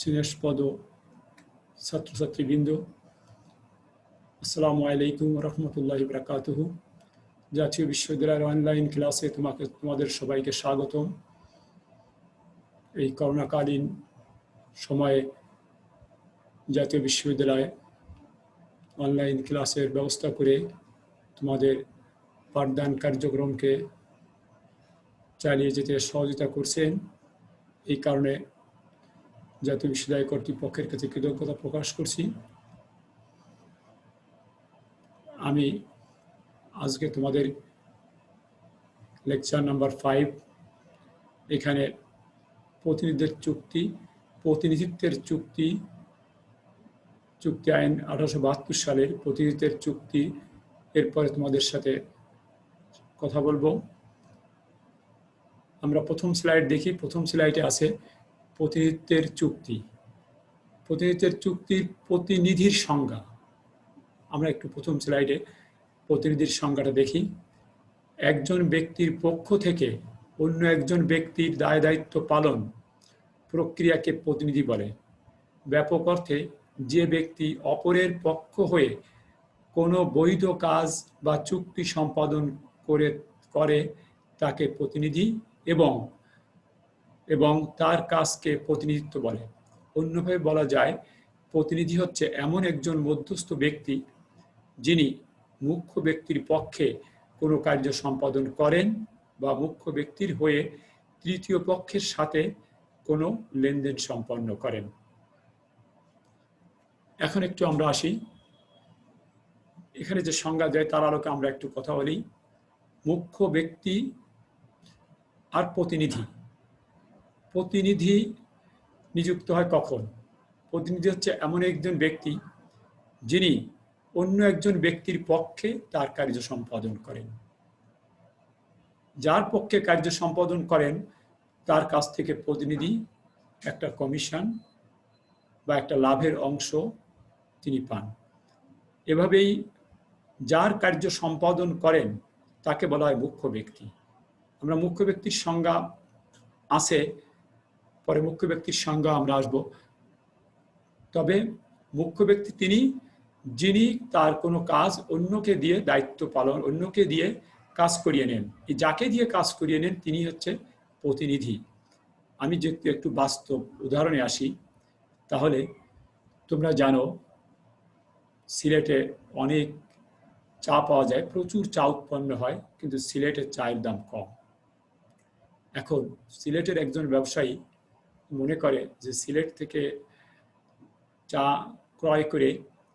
স্নেহস্পদ ছাত্রছাত্রীবৃন্দ, আসসালামু আলাইকুম রহমতুল্লাহি বারাকাতুহু। জাতীয় বিশ্ববিদ্যালয়ের অনলাইন ক্লাসে তোমাদের সবাইকে স্বাগতম। এই করোনাকালীন সময়ে জাতীয় বিশ্ববিদ্যালয়ে অনলাইন ক্লাসের ব্যবস্থা করে তোমাদের পাঠদান কার্যক্রমকে চালিয়ে যেতে সহযোগিতা করছেন। এই কারণে জাতীয় বিশ্ববিদ্যালয় কর্তৃপক্ষের কাছে কৃতজ্ঞতা প্রকাশ করছি। আমি আজকে তোমাদের লেকচার নাম্বার 5, এখানে প্রতিনিধিত্বের চুক্তি আইন 1872 সালের প্রতিনিধিত্বের চুক্তি এরপরে তোমাদের সাথে কথা বলবো। আমরা প্রথম স্লাইড দেখি। প্রথম স্লাইডে আছে প্রতিনিধিত্বের চুক্তি। প্রতিনিধিত্বের চুক্তির প্রতিনিধির সংজ্ঞা। আমরা একটু প্রথম স্লাইডে প্রতিনিধির সংজ্ঞাটা দেখি। একজন ব্যক্তির পক্ষ থেকে অন্য একজন ব্যক্তির দায় দায়িত্ব পালন প্রক্রিয়াকে প্রতিনিধি বলে। ব্যাপক অর্থে যে ব্যক্তি অপরের পক্ষ হয়ে কোনো বৈধ কাজ বা চুক্তি সম্পাদন করে তাকে প্রতিনিধি এবং তার কাজকে প্রতিনিধিত্ব বলে। অন্যভাবে বলা যায়, প্রতিনিধি হচ্ছে এমন একজন মধ্যস্থ ব্যক্তি যিনি মুখ্য ব্যক্তির পক্ষে কোনো কার্য সম্পাদন করেন বা মুখ্য ব্যক্তির হয়ে তৃতীয় পক্ষের সাথে কোনো লেনদেন সম্পন্ন করেন। এখন একটু আমরা আসি, এখানে যে সংজ্ঞা দেয় তার আলোকে আমরা একটু কথা বলি। মুখ্য ব্যক্তি আর প্রতিনিধি নিযুক্ত হয় কখন? প্রতিনিধি হচ্ছে এমন একজন ব্যক্তি যিনি অন্য একজন ব্যক্তির পক্ষে তার কার্য সম্পাদন করেন। যার পক্ষে কার্য সম্পাদন করেন তার কাছ থেকে প্রতিনিধি একটা কমিশন বা একটা লাভের অংশ তিনি পান। এভাবেই যার কার্য সম্পাদন করেন তাকে বলা হয় মুখ্য ব্যক্তি। আমরা মুখ্য ব্যক্তির সংজ্ঞা আছে, পরে মুখ্য ব্যক্তির সংজ্ঞা আমরা আসব। তবে মুখ্য ব্যক্তি তিনি যিনি তার কোনো কাজ অন্যকে দিয়ে অন্যকে দিয়ে কাজ করিয়ে নেন। যাকে দিয়ে কাজ করিয়ে নেন তিনি হচ্ছে প্রতিনিধি। আমি যদি একটু বাস্তব উদাহরণে আসি, তাহলে তোমরা জানো সিলেটে অনেক চা পাওয়া যায়, প্রচুর চা উৎপন্ন হয়, কিন্তু সিলেটের চায়ের দাম কম। এখন সিলেটের একজন ব্যবসায়ী মনে করে যে সিলেট থেকে চা ক্রয় করে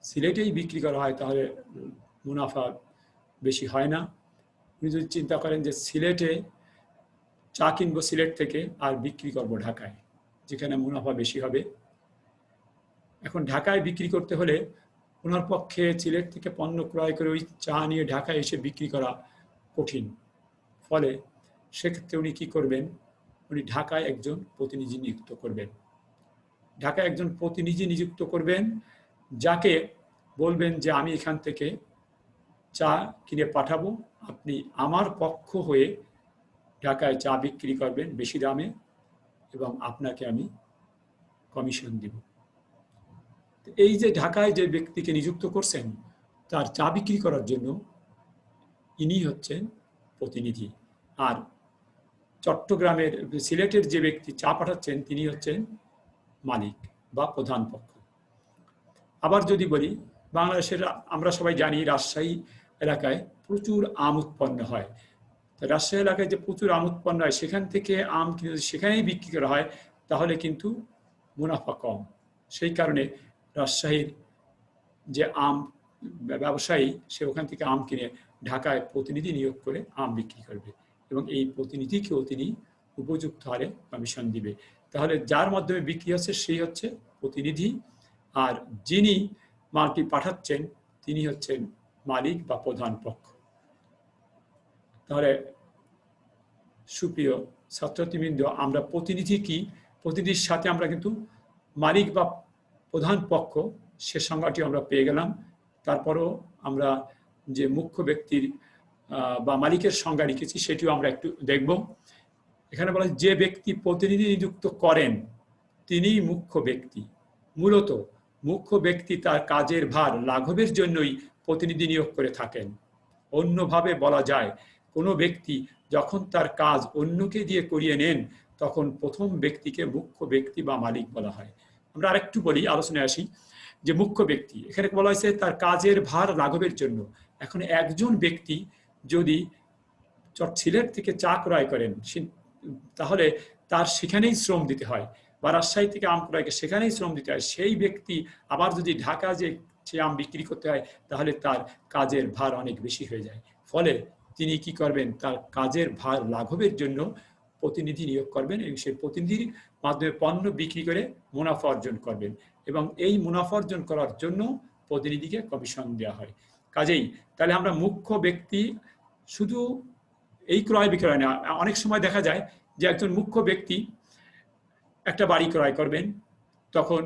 সিলেটেই বিক্রি করা হয় তাহলে মুনাফা বেশি হয় না। উনি যদি চিন্তা করেন যে সিলেটে চা কিনবো সিলেট থেকে আর বিক্রি করবো ঢাকায়, যেখানে মুনাফা বেশি হবে। এখন ঢাকায় বিক্রি করতে হলে ওনার পক্ষে সিলেট থেকে পণ্য ক্রয় করে ওই চা নিয়ে ঢাকায় এসে বিক্রি করা কঠিন। ফলে সেক্ষেত্রে উনি কি করবেন? উনি ঢাকায় একজন প্রতিনিধি নিযুক্ত করবেন। ঢাকায় একজন প্রতিনিধি নিযুক্ত করবেন, যাকে বলবেন যে আমি এখান থেকে চা কিনে পাঠাবো, আপনি আমার পক্ষ হয়ে ঢাকায় চা বিক্রি করবেন বেশি দামে এবং আপনাকে আমি কমিশন দিব। এই যে ঢাকায় যে ব্যক্তিকে নিযুক্ত করছেন তার চা বিক্রি করার জন্য ইনি হচ্ছেন প্রতিনিধি। আর চট্টগ্রামের সিলেটের যে ব্যক্তি চা পাঠাচ্ছেন তিনি হচ্ছেন মালিক বা প্রধান পক্ষ। আবার যদি বলি, বাংলাদেশের আমরা সবাই জানি রাজশাহী এলাকায় প্রচুর আম উৎপন্ন হয়। রাজশাহী এলাকায় যে প্রচুর আম উৎপন্ন হয় সেখান থেকে আম কিনে সেখানেই বিক্রি করা হয় তাহলে কিন্তু মুনাফা কম। সেই কারণে রাজশাহীর যে আম ব্যবসায়ী সে ওখান থেকে আম কিনে ঢাকায় প্রতিনিধি নিয়োগ করে আম বিক্রি করবে এবং এই প্রতিনিধিকেও তিনি উপযুক্ত হারে কমিশন দিবে। তাহলে যার মাধ্যমে বিক্রি হচ্ছে সেই হচ্ছে প্রতিনিধি, আর যিনি মালটি পাঠাচ্ছেন তিনি হচ্ছেন মালিক বা প্রধান পক্ষ। তাহলে সুপ্রিয় ছাত্রছাত্রীবৃন্দ, আমরা প্রতিনিধি কি, প্রতিনিধির সাথে আমরা কিন্তু মালিক বা প্রধান পক্ষ সে সংজ্ঞাটি আমরা পেয়ে গেলাম। তারপরও আমরা যে মুখ্য ব্যক্তির বা মালিকের সংজ্ঞা লিখেছি সেটিও আমরা একটু দেখব। এখানে বলা যে ব্যক্তি প্রতিনিধি নিযুক্ত করেন তিনি মুখ্য ব্যক্তি। মূলত মুখ্য ব্যক্তি তার কাজের ভার লাঘবের জন্যই প্রতিনিধি নিয়োগ করে থাকেন। অন্যভাবে বলা যায়, কোনো ব্যক্তি যখন তার কাজ অন্যকে দিয়ে করিয়ে নেন তখন প্রথম ব্যক্তিকে মুখ্য ব্যক্তি বা মালিক বলা হয়। আমরা আরেকটু বলি, আলোচনায় আসি যে মুখ্য ব্যক্তি এখানে বলা হয়েছে তার কাজের ভার লাঘবের জন্য। এখন একজন ব্যক্তি যদি সিলেট থেকে চা ক্রয় করেন তাহলে তার সেখানেই শ্রম দিতে হয়, বা রাজশাহী থেকে আম ক্রয়কে সেখানেই শ্রম দিতে হয়। সেই ব্যক্তি আবার যদি ঢাকা যে সে আম বিক্রি করতে হয় তাহলে তার কাজের ভার অনেক বেশি হয়ে যায়। ফলে তিনি কি করবেন, তার কাজের ভার লাঘবের জন্য প্রতিনিধি নিয়োগ করবেন এবং সেই প্রতিনিধির মাধ্যমে পণ্য বিক্রি করে মুনাফা অর্জন করবেন, এবং এই মুনাফা অর্জন করার জন্য প্রতিনিধিকে কমিশন দেওয়া হয়। কাজেই তাহলে আমরা মুখ্য ব্যক্তি শুধু এই ক্রয় বিক্রয় না, অনেক সময় দেখা যায় যে একজন মুখ্য ব্যক্তি একটা বাড়ি ক্রয় করবেন, তখন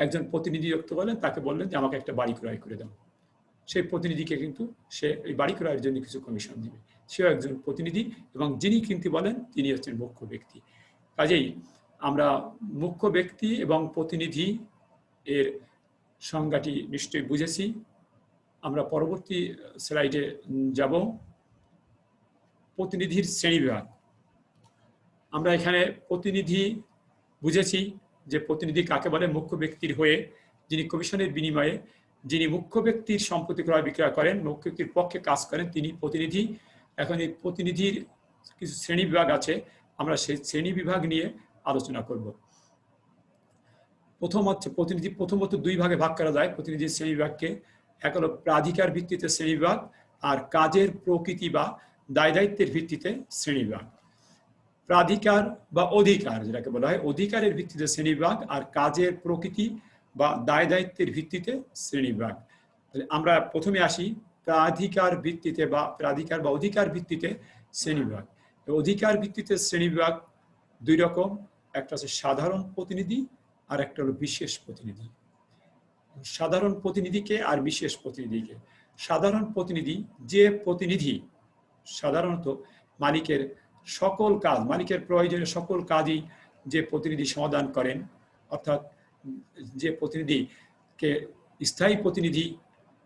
একজন প্রতিনিধি নিযুক্ত করলেন, তাকে বললেন যে আমাকে একটা বাড়ি ক্রয় করে দাও। সেই প্রতিনিধিকে কিন্তু সে এই বাড়ি ক্রয়ের জন্য কিছু কমিশন দিবে, সেও একজন প্রতিনিধি, এবং যিনি কিনতে বলেন তিনি হচ্ছেন মুখ্য ব্যক্তি। কাজেই আমরা মুখ্য ব্যক্তি এবং প্রতিনিধি এর সংজ্ঞাটি নিশ্চয়ই বুঝেছি। আমরা পরবর্তী স্লাইডে যাব। প্রতিনিধির শ্রেণীবিভাগ। আমরা এখানে প্রতিনিধি বুঝেছি যে প্রতিনিধি কাকে বলে, মুখ্য ব্যক্তির হয়ে যিনি কমিশনের বিনিময়ে যিনি মুখ্য ব্যক্তির সম্পত্তি ক্রয় বিক্রয় করেন, মুখ্য ব্যক্তির পক্ষে কাজ করেন, তিনি প্রতিনিধি। এখন এই প্রতিনিধির কিছু শ্রেণী বিভাগ আছে, আমরা সেই শ্রেণী বিভাগ নিয়ে আলোচনা করব। প্রথম হচ্ছে প্রতিনিধি, প্রথমত দুই ভাগে ভাগ করা যায় প্রতিনিধির শ্রেণী বিভাগকে। এক হলো প্রাধিকার ভিত্তিতে শ্রেণী বিভাগ, আর কাজের প্রকৃতি বা দায় দায়িত্বের ভিত্তিতে শ্রেণী বিভাগ। প্রাধিকার বা অধিকার যেটাকে বলা হয়, অধিকারের ভিত্তিতে শ্রেণীবিভাগ, আর কাজের প্রকৃতি বা দায় দায়িত্বের ভিত্তিতে শ্রেণীবিভাগ। আমরা প্রথমে আসি প্রাধিকার ভিত্তিতে বা প্রাধিকার বা অধিকার ভিত্তিতে শ্রেণীবিভাগ। অধিকার ভিত্তিতে শ্রেণীবিভাগ দুই রকম, একটা হচ্ছে সাধারণ প্রতিনিধি আর একটা হলো বিশেষ প্রতিনিধি। সাধারণ প্রতিনিধিকে আর বিশেষ প্রতিনিধিকে। সাধারণ প্রতিনিধি যে প্রতিনিধি সাধারণত মালিকের সকল কাজ, মালিকের প্রয়োজনীয় সকল কাজই যে প্রতিনিধি সমাধান করেন, অর্থাৎ যে প্রতিনিধিকে স্থায়ী প্রতিনিধি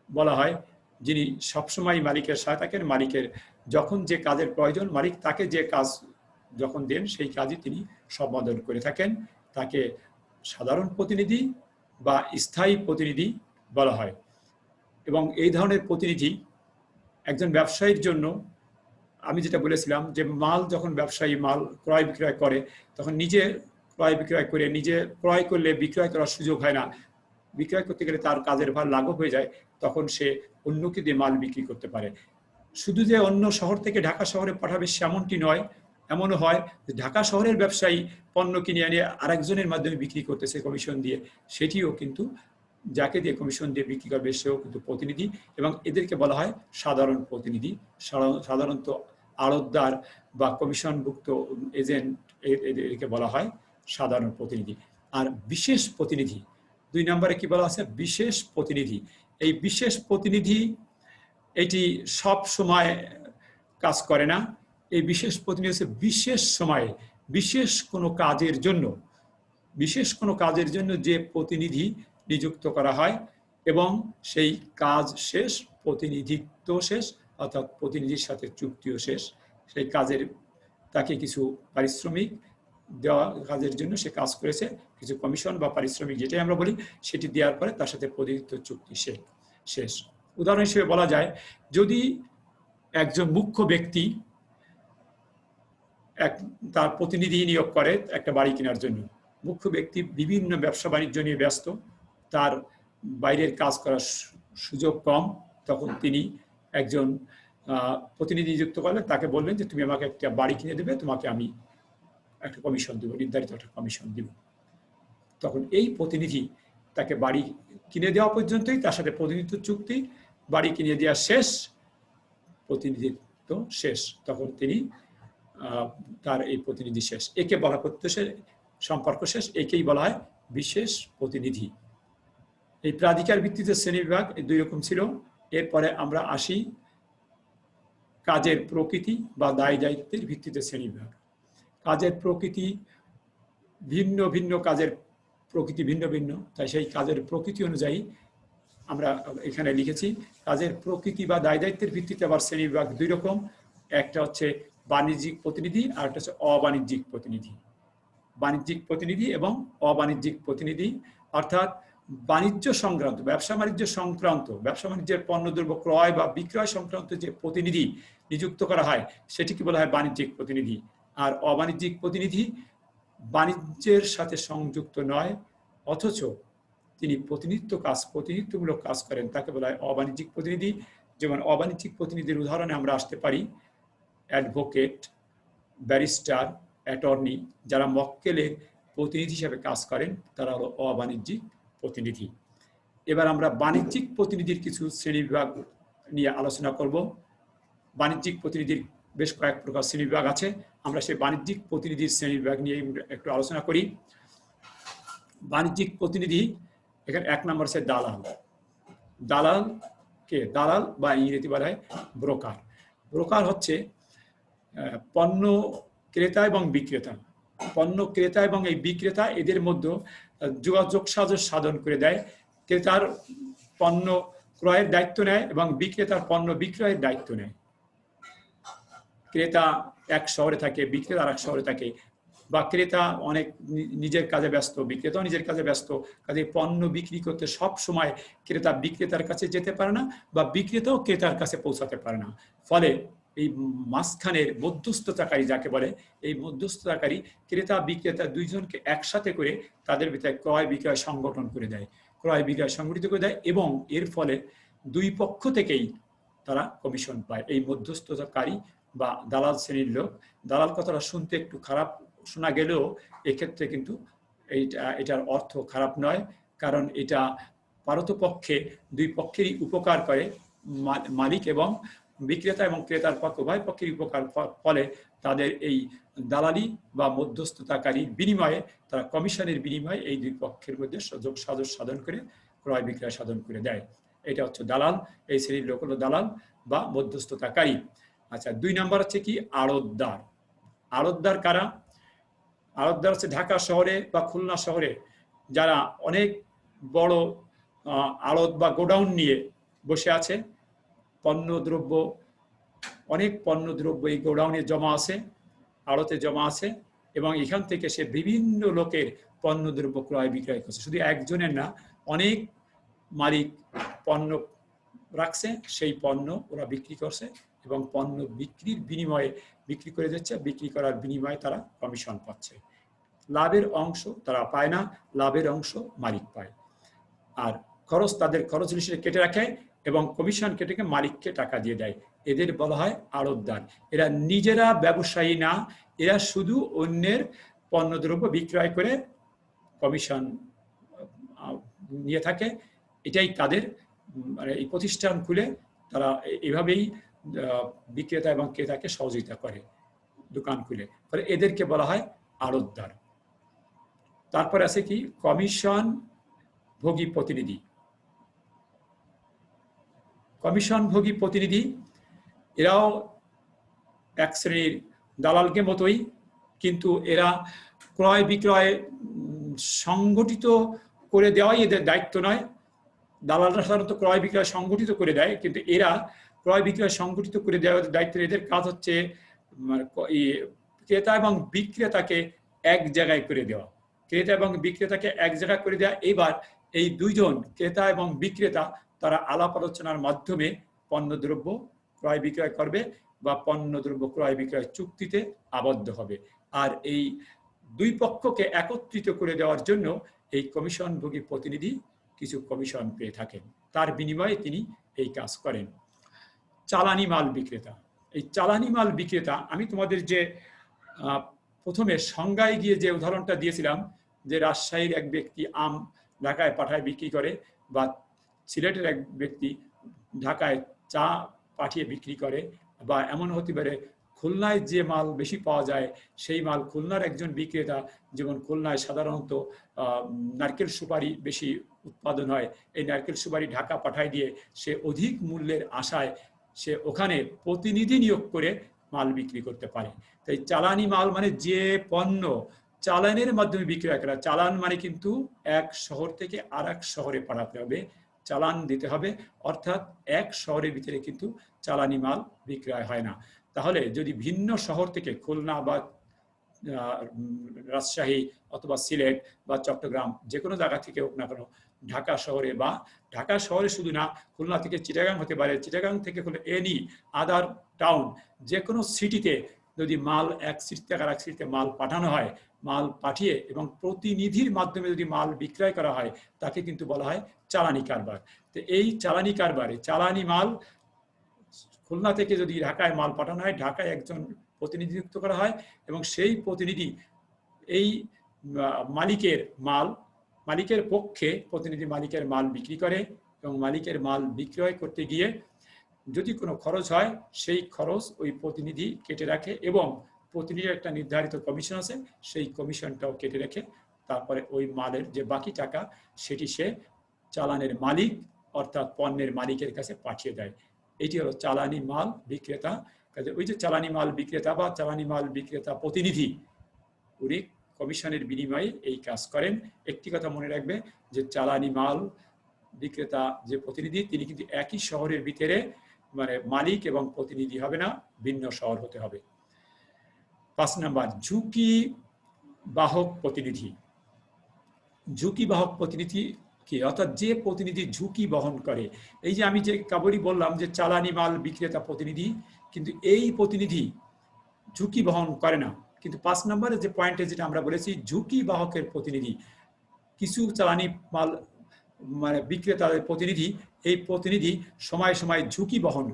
বলা হয়, যিনি সবসময় মালিকের সহায়তা করেন। মালিকের যখন যে কাজের প্রয়োজন, মালিক তাকে যে কাজ যখন দেন সেই কাজই তিনি সম্পাদন করে থাকেন, তাকে সাধারণ প্রতিনিধি বা স্থায়ী প্রতিনিধি বলা হয়। এবং এই ধরনের প্রতিনিধি একজন ব্যবসায়ীর জন্য, আমি যেটা বলেছিলাম যে মাল যখন ব্যবসায়ী মাল ক্রয় বিক্রয় করে তখন নিজে ক্রয় বিক্রয় করে, নিজে ক্রয় করলে বিক্রয় করার সুযোগ হয় না, বিক্রয় করতে গেলে তার কাজের ভার লাঘব হয়ে যায়, তখন সে অন্যকে দিয়ে মাল বিক্রি করতে পারে। শুধু যে অন্য শহর থেকে ঢাকা শহরে পাঠাবে সেমনটি নয়, এমনও হয় যে ঢাকা শহরের ব্যবসায়ী পণ্য কিনে এনে আরেকজনের মাধ্যমে বিক্রি করতেছে কমিশন দিয়ে, সেটিও কিন্তু যাকে দিয়ে কমিশন দিয়ে বিক্রি করবে সেও কিন্তু প্রতিনিধি, এবং এদেরকে বলা হয় সাধারণ প্রতিনিধি। সাধারণত আড়তদার বা কমিশনভুক্ত এজেন্ট, এদেরকে বলা হয় সাধারণ প্রতিনিধি। আর বিশেষ প্রতিনিধি দুই নম্বরে কি বলা আছে, বিশেষ প্রতিনিধি। এই বিশেষ প্রতিনিধি এটি সব সময় কাজ করে না। এই বিশেষ প্রতিনিধি হচ্ছে বিশেষ সময়ে বিশেষ কোনো কাজের জন্য যে প্রতিনিধি নিযুক্ত করা হয়, এবং সেই কাজ শেষ, প্রতিনিধিত্ব শেষ, অর্থাৎ প্রতিনিধির সাথে চুক্তিও শেষ। সেই কাজের তাকে কিছু পারিশ্রমিক দেওয়া, কাজের জন্য সে কাজ করেছে, কিছু কমিশন বা পারিশ্রমিক যেটাই আমরা বলি, সেটি দেওয়ার পরে তার সাথে প্রতিনিধিত্ব চুক্তি শেষ। উদাহরণ হিসেবে বলা যায়, যদি একজন মুখ্য ব্যক্তি তার প্রতিনিধি নিয়োগ করে একটা বাড়ি কেনার জন্য, মুখ্য ব্যক্তি বিভিন্ন ব্যবসা বাণিজ্য নিয়ে ব্যস্ত, তার বাইরের কাজ করার সুযোগ কম, তখন তিনি একজন প্রতিনিধি নিযুক্ত করলেন, তাকে বললেন যে তুমি আমাকে একটা বাড়ি কিনে দেবে, তোমাকে আমি একটা কমিশন দেবো, নির্ধারিত একটা কমিশন দিব। তখন এই প্রতিনিধি তাকে বাড়ি কিনে দেওয়া পর্যন্তই তার সাথে প্রতিনিধিত্ব চুক্তি, বাড়ি কিনে দেওয়া শেষ, প্রতিনিধিত্ব শেষ, তখন তিনি তার এই প্রতিনিধি শেষ। একে বলা প্রত্যেক সম্পর্ক শেষ, একেই বলা হয় বিশেষ প্রতিনিধি। এই প্রাধিকার ভিত্তিতে শ্রেণীবিভাগ এই দুই রকম ছিল। এরপরে আমরা আসি কাজের প্রকৃতি বা দায় দায়িত্বের ভিত্তিতে শ্রেণীবিভাগ। কাজের প্রকৃতি, ভিন্ন ভিন্ন কাজের প্রকৃতি ভিন্ন ভিন্ন, তাই সেই কাজের প্রকৃতি অনুযায়ী আমরা এখানে লিখেছি। কাজের প্রকৃতি বা দায় দায়িত্বের ভিত্তিতে আবার শ্রেণীবিভাগ দুই রকম, একটা হচ্ছে বাণিজ্যিক প্রতিনিধি আর একটা হচ্ছে অবাণিজ্যিক প্রতিনিধি। বাণিজ্যিক প্রতিনিধি এবং অবাণিজ্যিক প্রতিনিধি অর্থাৎ বাণিজ্য সংক্রান্ত, ব্যবসা বাণিজ্য সংক্রান্ত, ব্যবসা বাণিজ্যের পণ্যদ্রব্য ক্রয় বা বিক্রয় সংক্রান্ত যে প্রতিনিধি নিযুক্ত করা হয় সেটিকে বলা হয় বাণিজ্যিক প্রতিনিধি। আর অবাণিজ্যিক প্রতিনিধি বাণিজ্যের সাথে সংযুক্ত নয় অথচ তিনি প্রতিনিধিত্বমূলক কাজ করেন, তাকে বলা হয় অবাণিজ্যিক প্রতিনিধি। যেমন অবাণিজ্যিক প্রতিনিধির উদাহরণে আমরা আসতে পারি অ্যাডভোকেট, ব্যারিস্টার, অ্যাটর্নি, যারা মক্কেলের প্রতিনিধি হিসেবে কাজ করেন তারা হলো অবাণিজ্যিক প্রতিনিধি। এবার আমরা বাণিজ্যিক প্রতিনিধির কিছু শ্রেণীবিভাগ নিয়ে আলোচনা করব। বাণিজ্যিক প্রতিনিধির বেশ কয়েক প্রকার শ্রেণীবিভাগ আছে, আমরা সেই বাণিজ্যিক প্রতিনিধির শ্রেণীবিভাগ নিয়ে একটু আলোচনা করি। বাণিজ্যিক প্রতিনিধি এখানে এক নম্বর হচ্ছে দালাল। দালাল বা ইংরেজি বলা হয় ব্রোকার। ব্রোকার হচ্ছে পণ্য ক্রেতা এবং বিক্রেতা, পণ্য ক্রেতা এবং এই বিক্রেতা এদের মধ্যে যোগাযোগ সাধন করে দেয়। ক্রেতার পণ্য ক্রয়ের দায়িত্ব নেয় এবং বিক্রেতার পণ্য বিক্রয়ের দায়িত্ব নেয়। ক্রেতা এক শহরে থাকে, বিক্রেতা আর এক শহরে থাকে, বা ক্রেতা অনেক নিজের কাজে ব্যস্ত, বিক্রেতাও নিজের কাজে ব্যস্ত, কাজে পণ্য বিক্রি করতে সব সময় ক্রেতা বিক্রেতার কাছে যেতে পারে না বা বিক্রেতাও ক্রেতার কাছে পৌঁছাতে পারে না। ফলে এই মাঝখানের মধ্যস্থতাকারী যাকে বলে, এই মধ্যস্থতাকারী ক্রেতা বিক্রেতা দুইজনকে একসাথে করে তাদের ভিতরে ক্রয় বিক্রয় সংগঠন করে দেয়, ক্রয় বিক্রয় সংগঠিত করে দেয় এবং এর ফলে দুই পক্ষ থেকেই তারা কমিশন পায়। এই মধ্যস্থতাকারী বা দালাল শ্রেণীর লোক। দালাল কথাটা শুনতে একটু খারাপ শোনা গেলেও এক্ষেত্রে কিন্তু এটার অর্থ খারাপ নয়, কারণ এটা পারতপক্ষে দুই পক্ষেরই উপকার করে। মালিক এবং বিক্রেতা এবং ক্রেতার পক্ষ উভয় পক্ষের উপকার ফলে তাদের এই দালালি বা মধ্যস্থতাকারীর বিনিময়ে, তারা কমিশনের বিনিময়ে এই দুই পক্ষের মধ্যে যোগ সাধন করে ক্রয় বিক্রয় সাধন করে দেয়। এটা হচ্ছে দালাল। এই শ্রেণীর লোক হলো দালাল বা মধ্যস্থতাকারী। আচ্ছা, দুই নাম্বার হচ্ছে কি আড়তদার। আড়তদার কারা? আড়তদার হচ্ছে ঢাকা শহরে বা খুলনা শহরে যারা অনেক বড় আড়ত বা গোডাউন নিয়ে বসে আছে, অনেক পণ্যদ্রব্য এই গোডাউনে জমা আছে, আড়তে জমা আছে এবং এখান থেকে সে বিভিন্ন লোকের পণ্যদ্রব্য ক্রয় বিক্রয় করছে। শুধু একজনের না, অনেক মালিক পণ্য রাখছে, সেই পণ্য ওরা বিক্রি করছে এবং পণ্য বিক্রির বিনিময়ে বিক্রি করে দিচ্ছে, বিক্রি করার বিনিময়ে তারা কমিশন পাচ্ছে। লাভের অংশ তারা পায় না, লাভের অংশ মালিক পায়। আর তাদের খরচ হিসেবে কেটে রাখে এবং কমিশন কেটে মালিককে টাকা দিয়ে দেয়। এদের বলা হয় আড়তদার। এরা নিজেরা ব্যবসায়ী না, এরা শুধু অন্যের পণ্যদ্রব্য বিক্রয় করে কমিশন নিয়ে থাকে। এটাই তাদের মানে এই প্রতিষ্ঠান খুলে তারা এভাবেই বিক্রেতা এবং ক্রেতাকে সহযোগিতা করে দোকান খুলে, ফলে এদেরকে বলা হয় আড়তদার। তারপর আছে কি কমিশন ভোগী প্রতিনিধি। কমিশন ভোগী প্রতিনিধি এরাও এক শ্রেণীর দালালকে মতোই, কিন্তু এরা ক্রয় বিক্রয় সংগঠিত করে দেওয়াই এদের দায়িত্ব নয়। দালালরা সাধারণত ক্রয় বিক্রয় সংগঠিত করে দেয়, কিন্তু এরা ক্রয় বিক্রয় সংগঠিত করে দেওয়ার দায়িত্ব, এদের কাজ হচ্ছে ক্রেতা এবং বিক্রেতাকে এক জায়গায় করে দেওয়া। ক্রেতা এবং বিক্রেতাকে এক জায়গায় করে দেওয়া। এবার এই দুইজন ক্রেতা এবং বিক্রেতা তারা আলাপ আলোচনার মাধ্যমে পণ্যদ্রব্য ক্রয় বিক্রয় করবে বা পণ্যদ্রব্য ক্রয় বিক্রয় চুক্তিতে আবদ্ধ হবে। আর এই দুই পক্ষকে একত্রিত করে দেওয়ার জন্য এই কমিশনভোগী প্রতিনিধি কিছু কমিশন পেয়ে থাকেন, তার বিনিময়ে তিনি এই কাজ করেন। চালানি মাল বিক্রেতা। এই চালানি মাল বিক্রেতা আমি তোমাদের যে প্রথমে সংজ্ঞায় গিয়ে যে উদাহরণটা দিয়েছিলাম, যে রাজশাহীর এক ব্যক্তি আম ঢাকায় পাঠায় বিক্রি করে, বা সিলেটের এক ব্যক্তি ঢাকায় চা পাঠিয়ে বিক্রি করে, বা এমন হতে পারে খুলনায় যে মাল বেশি পাওয়া যায় সেই মাল খুলনার একজন বিক্রেতা, যেমন খুলনায় সাধারণত নারকেল সুপারি বেশি উৎপাদন হয়, এই নারকেল সুপারি ঢাকা পাঠায় দিয়ে সে অধিক মূল্যের আশায় সে ওখানে প্রতিনিধি নিয়োগ করে মাল বিক্রি করতে পারে। তাই চালানি মাল মানে যে পণ্য চালানের মাধ্যমে বিক্রয় করা। চালান মানে কিন্তু এক শহর থেকে আর এক শহরে পাঠাতে হবে, চালান দিতে হবে, অর্থাৎ এক শহরের ভিতরে কিন্তু চালানি মাল বিক্রয় হয় না। তাহলে যদি ভিন্ন শহর থেকে, খুলনা বা রাজশাহী অথবা সিলেট বা চট্টগ্রাম যে কোনো জায়গা থেকে হোক না কেন, ঢাকা শহরে বা ঢাকা শহরে শুধু না, খুলনা থেকে চিটাগাং হতে পারে, চিটাগাং থেকে কোনো এনি আদার টাউন, যে কোনো সিটিতে যদি মাল এক সিটি থেকে আর এক সিটিতে মাল পাঠানো হয়, মাল পাঠিয়ে এবং প্রতিনিধির মাধ্যমে যদি মাল বিক্রয় করা হয়, তাকে কিন্তু বলা হয় চালানি কারবার। তো এই চালানি কারবারে চালানি মাল খুলনা থেকে যদি ঢাকায় মাল পাঠানো হয়, ঢাকায় একজন প্রতিনিধি নিযুক্ত করা হয় এবং সেই প্রতিনিধি এই মালিকের পক্ষে প্রতিনিধি মালিকের মাল বিক্রি করে এবং মালিকের মাল বিক্রয় করতে গিয়ে যদি কোনো খরচ হয়, সেই খরচ ওই প্রতিনিধি কেটে রাখে এবং প্রতিনিধির একটা নির্ধারিত কমিশন আছে, সেই কমিশনটাও কেটে রেখে তারপরে ওই মালের যে বাকি টাকা সেটি সে চালানের মালিক অর্থাৎ পণ্যের মালিকের কাছে পাঠিয়ে দেয়। এটি হলো চালানি মাল বিক্রেতা। কাজে ওই যে চালানি মাল বিক্রেতা বা চালানি মাল বিক্রেতা প্রতিনিধি, উনি কমিশনের বিনিময়ে এই কাজ করেন। একটি কথা মনে রাখবে যে চালানি মাল বিক্রেতা যে প্রতিনিধি, তিনি কিন্তু একই শহরের ভিতরে মানে মালিক এবং প্রতিনিধি হবে না, ভিন্ন শহর হতে হবে। 5 নাম্বার, ঝুঁকি বাহক প্রতিনিধি। ঝুঁকি বাহক প্রতিনিধি কি, অর্থাৎ যে প্রতিনিধি ঝুঁকি বহন করে। এই যে আমি যে কাবরই বললাম যে চালানি মাল বিক্রেতা প্রতিনিধি, কিন্তু এই প্রতিনিধি ঝুঁকি বহন করে না। কিন্তু 5 নম্বরে যে পয়েন্টে যেটা আমরা বলেছি, ঝুঁকি বাহকের প্রতিনিধি, কিছু চালানি মাল মানে বিক্রেতাদের প্রতিনিধি, এই প্রতিনিধি সময় সময় ঝুঁকি বহন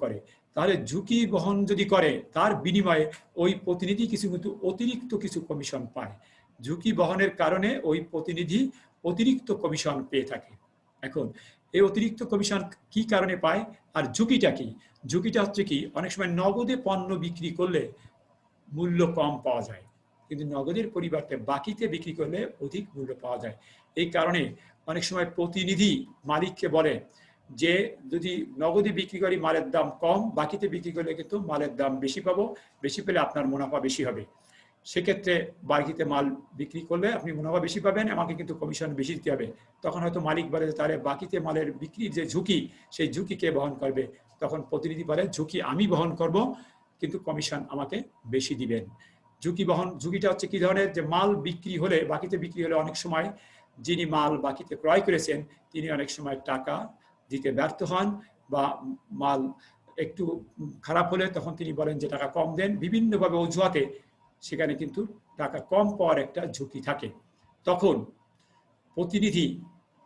করে। তাহলে ঝুঁকি বহন যদি করে, তার বিনিময়ে ওই প্রতিনিধি কিছু কিন্তু অতিরিক্ত কিছু কমিশন পায়। ঝুঁকি বহনের কারণে ওই প্রতিনিধি অতিরিক্ত কমিশন পেয়ে থাকে। এখন এই অতিরিক্ত কমিশন কি কারণে পায় আর ঝুঁকিটা কি? ঝুঁকিটা হচ্ছে কি, অনেক সময় নগদে পণ্য বিক্রি করলে মূল্য কম পাওয়া যায়, কিন্তু নগদের পরিবর্তে বাকিতে বিক্রি করলে অধিক মূল্য পাওয়া যায়। এই কারণে অনেক সময় প্রতিনিধি মালিককে বলে যে যদি নগদে বিক্রি করি মালের দাম কম, বাকিতে বিক্রি করলে কিন্তু মালের দাম বেশি পাবো, বেশি পেলে আপনার মুনাফা বেশি হবে। সেক্ষেত্রে বাকিতে মাল বিক্রি করলে আপনি মুনাফা বেশি পাবেন, আমাকে কিন্তু কমিশন বেশি দিতে হবে। তখন হয়তো মালিক বলে তাহলে বাকিতে মালের বিক্রির যে ঝুঁকি, সেই ঝুঁকি কে বহন করবে? তখন প্রতিনিধি বলে ঝুঁকি আমি বহন করব, কিন্তু কমিশন আমাকে বেশি দিবেন। ঝুঁকিটা হচ্ছে কি ধরনের, যে মাল বিক্রি হলে, বাকিতে বিক্রি হলে অনেক সময় যিনি মাল বাকিতে ক্রয় করেছেন তিনি অনেক সময় টাকা দিতে ব্যর্থ হন, বা মাল একটু খারাপ হলে তখন তিনি বলেন যে টাকা কম দেন, বিভিন্নভাবে অজুহাতে সেখানে কিন্তু টাকা কম পাওয়ার একটা ঝুঁকি থাকে। তখন প্রতিনিধি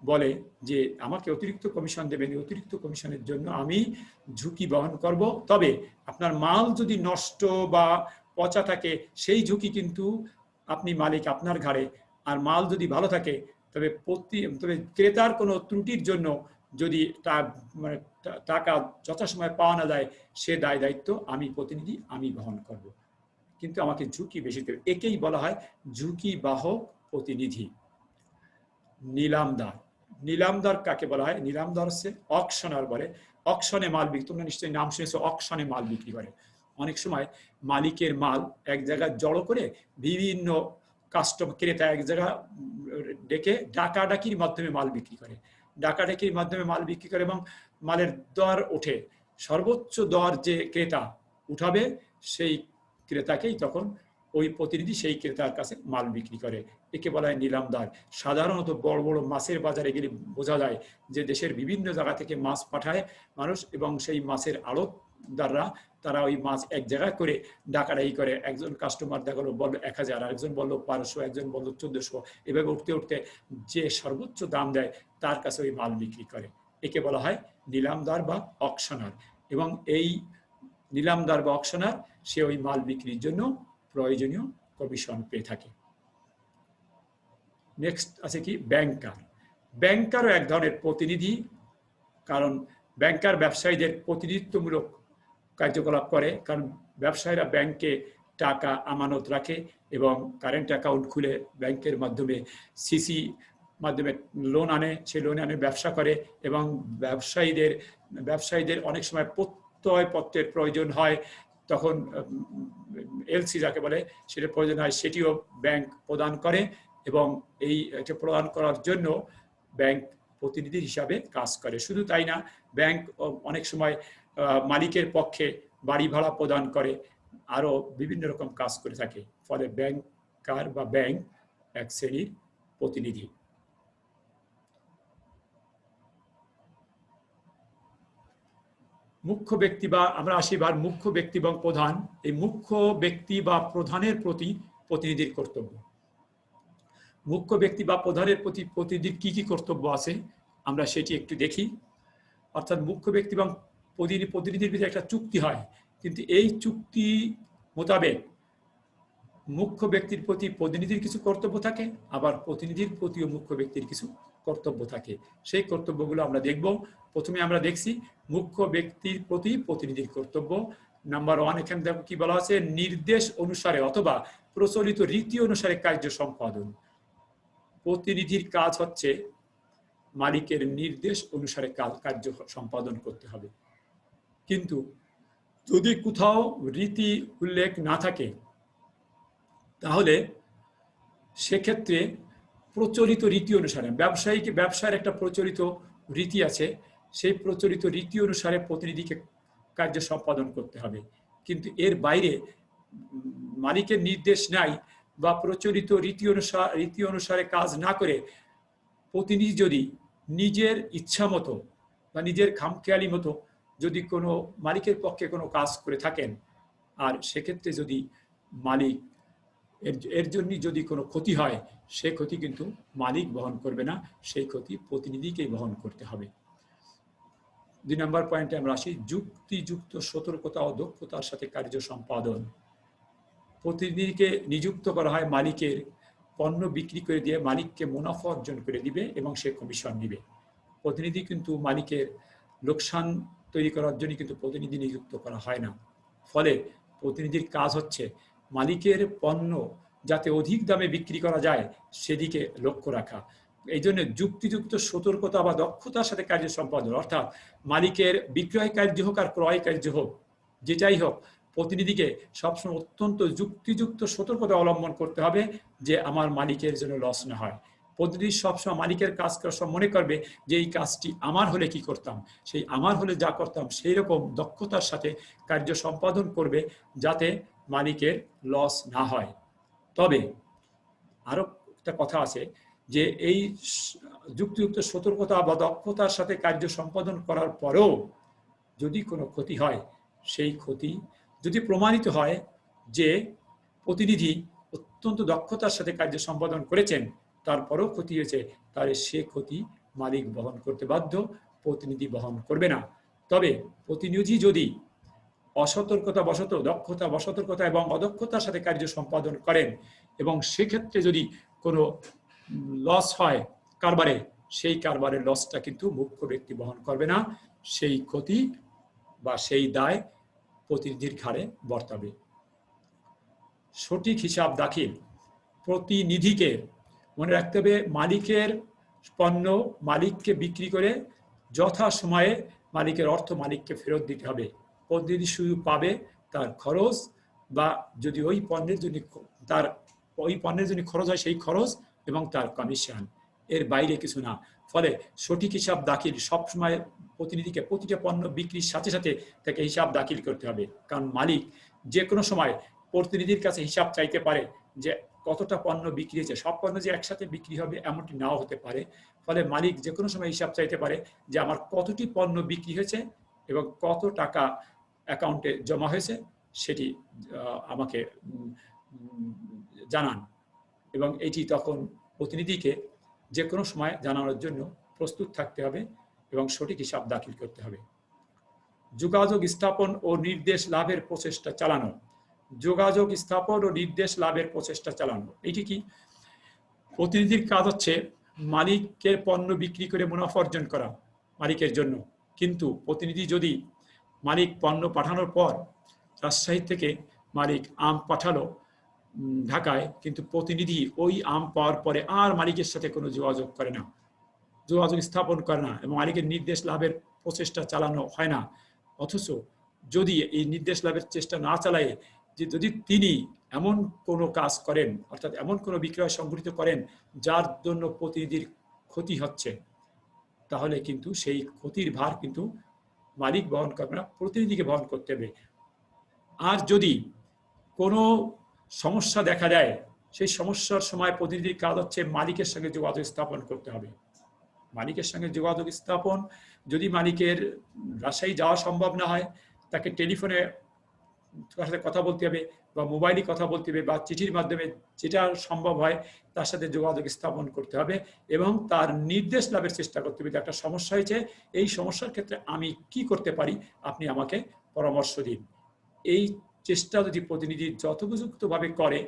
বলে যে আমাকে অতিরিক্ত কমিশন দেবেন, অতিরিক্ত কমিশনের জন্য আমি ঝুঁকি বহন করব, তবে আপনার মাল যদি নষ্ট বা পচা থাকে সেই ঝুঁকি কিন্তু আপনি মালিক, আপনার ঘাড়ে। আর মাল যদি ভালো থাকে তবে ক্রেতার কোনো ত্রুটির জন্য যদি মানে টাকা যথাসময়ে পাওয়া না যায়, সে দায় দায়িত্ব আমি প্রতিনিধি আমি বহন করব, কিন্তু আমাকে ঝুঁকি বেশি দেবে। একেই বলা হয় ঝুঁকি বাহক প্রতিনিধি। নিলামদার কাকে বলা হয়? নিলামদার হচ্ছে অকশনার বলে। অকশনে মাল বিক্রি, তোমরা নিশ্চয়ই নাম শুনেছো, অকশনে মাল বিক্রি করে। অনেক সময় মালিকের মাল এক জায়গায় জড়ো করে বিভিন্ন ক্রেতা এক জায়গা ডেকে ডাকাডাকির মাধ্যমে মাল বিক্রি করে এবং মালের দর ওঠে। সর্বোচ্চ দর যে ক্রেতা উঠাবে সেই ক্রেতাকেই তখন ওই প্রতিনিধি সেই ক্রেতার কাছে মাল বিক্রি করে। একে বলা হয় নিলামদার। সাধারণত বড় বড় মাছের বাজারে গেলে বোঝা যায় যে দেশের বিভিন্ন জায়গা থেকে মাছ পাঠায় মানুষ, এবং সেই মাছের আড়তদাররা তারা ওই মাছ এক জায়গায় করে ডাকাডাকি করে। একজন কাস্টমার দেখা গেলো বললো 1000, আরেকজন বললো 1200, একজন বললো 1400, এভাবে উঠতে উঠতে যে সর্বোচ্চ দাম দেয় তার কাছে ওই মাল বিক্রি করে। একে বলা হয় নিলামদার বা অকশনার। এবং এই নিলামদার বা অকশনার সে ওই মাল বিক্রির জন্য প্রয়োজনীয় কমিশন পেয়ে থাকে। নেক্সট আছে কি ব্যাংকারও এক ধরনের প্রতিনিধি, কারণ ব্যাংকার ব্যবসায়ীদের প্রতিনিধিত্বমূলক কার্যকলাপ করে, কারণ ব্যবসায়ীরা ব্যাংকে টাকা আমানত রাখে এবং কারেন্ট অ্যাকাউন্ট খুলে ব্যাংকের মাধ্যমে সিসি মাধ্যমে লোন আনে, সেই লোন আনে ব্যবসা করে। এবং ব্যবসায়ীদের অনেক সময় প্রত্যয়পত্রের প্রয়োজন হয়, তখন এলসি যাকে বলে সেটা প্রয়োজন হয়, সেটিও ব্যাংক প্রদান করে এবং এটা প্রদান করার জন্য ব্যাংক প্রতিনিধির হিসাবে কাজ করে। শুধু তাই না, ব্যাংক অনেক সময় মালিকের পক্ষে বাড়ি ভাড়া প্রদান করে, আরও বিভিন্ন রকম কাজ করে থাকে। ফলে ব্যাংকার বা ব্যাংক এক শ্রেণীর প্রতিনিধি। মুখ্য ব্যক্তি বা আমরা আসিবার মুখ্য ব্যক্তি এবং প্রধান। এই মুখ্য ব্যক্তি বা প্রধানের প্রতি প্রতিনিধির কর্তব্য। মুখ্য ব্যক্তি বা প্রধানের প্রতি প্রতিনিধির কি কি কর্তব্য আছে আমরা সেটি একটু দেখি। অর্থাৎ মুখ্য ব্যক্তি এবং প্রতিনিধির ভিতরে একটা চুক্তি হয়, কিন্তু এই চুক্তি মোতাবেক মুখ্য ব্যক্তির প্রতি প্রতিনিধির কিছু কর্তব্য থাকে, আবার প্রতিনিধির প্রতিও মুখ্য ব্যক্তির কিছু কর্তব্য থাকে। সেই কর্তব্যগুলো আমরা দেখব। প্রথমে আমরা দেখছি মুখ্য ব্যক্তির প্রতি প্রতিনিধির কর্তব্য। নাম্বার 1 এখানে দেখো কি বলা আছে, নির্দেশ অনুসারে অথবা প্রচলিত রীতি অনুসারে কার্য সম্পাদন। প্রতিনিধির কাজ হচ্ছে মালিকের নির্দেশ অনুসারে কার্য সম্পাদন করতে হবে। কিন্তু যদি কোথাও রীতি উল্লেখ না থাকে তাহলে সেক্ষেত্রে প্রচলিত রীতি অনুসারে, ব্যবসার একটা প্রচলিত রীতি আছে, সেই প্রচলিত রীতি অনুসারে প্রতিনিধিকে কার্য সম্পাদন করতে হবে। কিন্তু এর বাইরে মালিকের নির্দেশ নাই বা প্রচলিত রীতি অনুসারে কাজ না করে প্রতিনিধি যদি নিজের ইচ্ছা মতো বা নিজের খামখেয়ালি মতো যদি কোনো মালিকের পক্ষে কোনো কাজ করে থাকেন, আর সেক্ষেত্রে যদি মালিক এর জন্য যদি কোনো ক্ষতি হয়, সে ক্ষতি কিন্তু মালিক বহন করবে না, সেই ক্ষতি প্রতিনিধিকেই বহন করতে হবে। 2 নম্বর পয়েন্টে আমরা আসি, যুক্তিযুক্ত সতর্কতা ও দক্ষতার সাথে কার্য সম্পাদন। প্রতিনিধিকে নিযুক্ত করা হয় মালিকের পণ্য বিক্রি করে দিয়ে মালিককে মুনাফা অর্জন করে দিবে এবং সে কমিশন দিবে। প্রতিনিধি কিন্তু মালিকের লোকসান তৈরি করার জন্য কিন্তু প্রতিনিধি নিযুক্ত করা হয় না। ফলে প্রতিনিধির কাজ হচ্ছে মালিকের পণ্য যাতে অধিক দামে বিক্রি করা যায় সেদিকে লক্ষ্য রাখা। এই জন্য যুক্তিযুক্ত সতর্কতা বা দক্ষতার সাথে কার্য সম্পাদন, অর্থাৎ মালিকের বিক্রয় কার্য হোক আর ক্রয় কার্য হোক, যেটাই হোক, প্রতিনিধিকে সবসময় অত্যন্ত যুক্তিযুক্ত সতর্কতা অবলম্বন করতে হবে যে আমার মালিকের জন্য লস না হয়। প্রতিনিধি সবসময় মালিকের কাজ সব মনে করবে যে এই কাজটি আমার হলে কি করতাম, সেই আমার হলে যা করতাম সেই রকম দক্ষতার সাথে কার্য সম্পাদন করবে যাতে মালিকের লস না হয়। তবে আরো একটা কথা আছে যে এই যুক্তিযুক্ত সতর্কতা বা দক্ষতার সাথে কার্য সম্পাদন করার পরেও যদি কোনো ক্ষতি হয়, সেই ক্ষতি যদি প্রমাণিত হয় যে প্রতিনিধি অত্যন্ত দক্ষতার সাথে কার্য সম্পাদন করেছেন, তারপরেও ক্ষতি হয়েছে, তাহলে সে ক্ষতি মালিক বহন করতে বাধ্য, প্রতিনিধি বহন করবে না। তবে প্রতিনিধি যদি অসতর্কতা এবং অদক্ষতার সাথে কার্য সম্পাদন করেন এবং সেক্ষেত্রে যদি কোনো লস হয় কারবারে, সেই কারবারের লসটা কিন্তু মুখ্য ব্যক্তি বহন করবে না, সেই ক্ষতি বা সেই দায় প্রতিনিধির ঘাড়ে বর্তাবে। সঠিক হিসাব দাখিল। প্রতিনিধিকে মনে রাখতে হবে মালিকের পণ্য মালিককে বিক্রি করে যথাসময়ে মালিকের অর্থ মালিককে ফেরত দিতে হবে। প্রতিনিধি শুধু পাবে তার খরচ বা যদি ওই পণ্যের জন্য খরচ হয় সেই খরচ এবং তার কমিশন, এর বাইরে কিছু না। ফলে সঠিক হিসাব দাখিল সবসময় প্রতিনিধিকে প্রতিটা পণ্য বিক্রির সাথে সাথে তাকে হিসাব দাখিল করতে হবে, কারণ মালিক যে কোনো সময় প্রতিনিধির কাছে হিসাব চাইতে পারে যে কতটা পণ্য বিক্রি হয়েছে। সব পণ্য যে একসাথে বিক্রি হবে এমনটি নাও হতে পারে। ফলে মালিক যে কোনো সময় হিসাব চাইতে পারে যে আমার কতটি পণ্য বিক্রি হয়েছে এবং কত টাকা অ্যাকাউন্টে জমা হয়েছে সেটি আমাকে জানান, এবং এটি তখন প্রতিনিধিকে যে কোনো সময় জানানোর জন্য প্রস্তুত থাকতে হবে এবং সঠিক হিসাব দাখিল করতে হবে। যোগাযোগ স্থাপন ও নির্দেশ লাভের প্রচেষ্টা চালানো। যোগাযোগ স্থাপন ও নির্দেশ লাভের প্রচেষ্টা চালানো, এটি কি? প্রতিনিধির কাজ হচ্ছে মালিকের পণ্য বিক্রি করে মুনাফা অর্জন করা মালিকের জন্য, কিন্তু প্রতিনিধি যদি মালিক পণ্য পাঠানোর পর রাজশাহী থেকে মালিক আম পাঠালো ঢাকায়, কিন্তু প্রতিনিধি ওই আম পাওয়ার পরে আর মালিকের সাথে কোনো যোগাযোগ করে না, যোগাযোগ স্থাপন করে না এবং মালিকের নির্দেশ লাভের প্রচেষ্টা চালানো হয় না, অথচ যদি এই নির্দেশ লাভের চেষ্টা না চালায়, যে যদি তিনি এমন কোনো কাজ করেন, অর্থাৎ এমন কোনো বিক্রয় সংঘটিত করেন যার জন্য প্রতিনিধির ক্ষতি হচ্ছে, তাহলে কিন্তু সেই ক্ষতির ভার কিন্তু মালিক বহন করবে না, প্রতিনিধিকে বহন করতে হবে। আর যদি কোনো সমস্যা দেখা যায়, সেই সমস্যার সময় প্রতিনিধির কাজ হচ্ছে মালিকের সঙ্গে যোগাযোগ স্থাপন করতে হবে। মালিকের সঙ্গে যোগাযোগ স্থাপন, যদি মালিকের রাজশাহী যাওয়া সম্ভব না হয়, তাকে টেলিফোনে তার সাথে কথা বলতে হবে, বা মোবাইলে কথা বলতে হবে, বা চিঠির মাধ্যমে যেটা সম্ভব হয় তার সাথে যোগাযোগ স্থাপন করতে হবে, এবং তার নির্দেশ লাভের চেষ্টা করতে হবে যে একটা সমস্যা হয়েছে, এই সমস্যার ক্ষেত্রে আমি কি করতে পারি, আপনি আমাকে পরামর্শ দিন। এই চেষ্টা যদি প্রতিনিধি যথোপযুক্তভাবে করে,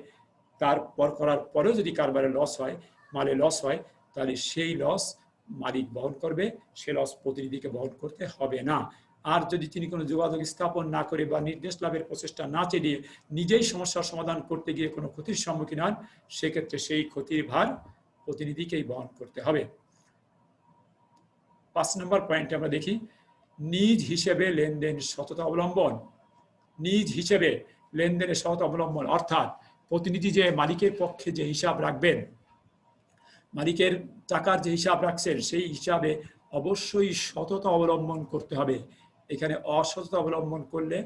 তারপর করার পরেও যদি কারবারে লস হয়, মালে লস হয়, তাহলে সেই লস মালিক বহন করবে, সে লস প্রতিনিধিকে বহন করতে হবে না। আর যদি তিনি কোনো যোগাযোগ স্থাপন না করে বা নির্দেশ লাভের প্রচেষ্টা না চালিয়ে নিজেই সমস্যার সমাধান করতে গিয়ে কোনো ক্ষতির সম্মুখীন হন, সেক্ষেত্রে সেই ক্ষতির ভার প্রতিনিধিকেই বহন করতে হবে। 5 নম্বর পয়েন্টে আমরা দেখি, নিজ হিসেবে লেনদেন সততা অবলম্বন। নিজ হিসেবে লেনদেনের সততা অবলম্বন অর্থাৎ প্রতিনিধি যে মালিকের পক্ষে যে হিসাব রাখবেন, মালিকের টাকার যে হিসাব রাখছেন, সেই হিসাবে অবশ্যই সততা অবলম্বন করতে হবে। এখানে অসততা অবলম্বন করলে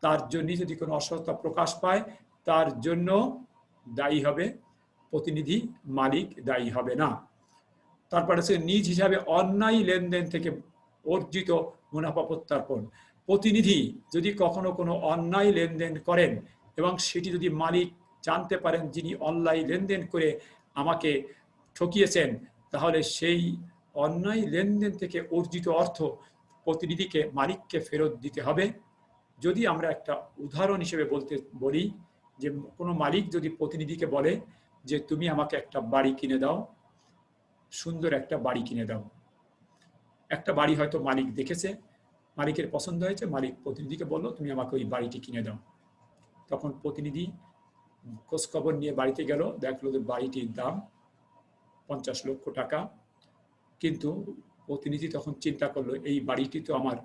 তার জন্য যদি কোনো অসততা প্রকাশ পায়, তার জন্য দায়ী হবে প্রতিনিধি, মালিক দায়ী হবে না। তারপরে হচ্ছে নিজ হিসাবে অন্যায় লেনদেন থেকে অর্জিত মুনাফা প্রত্যার্পণ। প্রতিনিধি যদি কখনো কোনো অন্যায় লেনদেন করেন এবং সেটি যদি মালিক জানতে পারেন যিনি অন্যায় লেনদেন করে আমাকে ঠকিয়েছেন, তাহলে সেই অন্যায় লেনদেন থেকে অর্জিত অর্থ প্রতিনিধিকে মালিককে ফেরত দিতে হবে। যদি আমরা একটা উদাহরণ হিসেবে বলি যে কোনো মালিক যদি প্রতিনিধিকে বলে যে তুমি আমাকে একটা বাড়ি কিনে দাও, সুন্দর একটা বাড়ি কিনে দাও। একটা বাড়ি হয়তো মালিক দেখেছে, মালিকের পছন্দ হয়েছে, মালিক প্রতিনিধিকে বললো তুমি আমাকে ওই বাড়িটি কিনে দাও। তখন প্রতিনিধি খোঁজ খবর নিয়ে বাড়িতে গেল, দেখলো যে বাড়িটির দাম 50 লক্ষ টাকা। কিন্তু প্রতিনিধি তখন চিন্তা করলো এই বাড়িটি তো আমার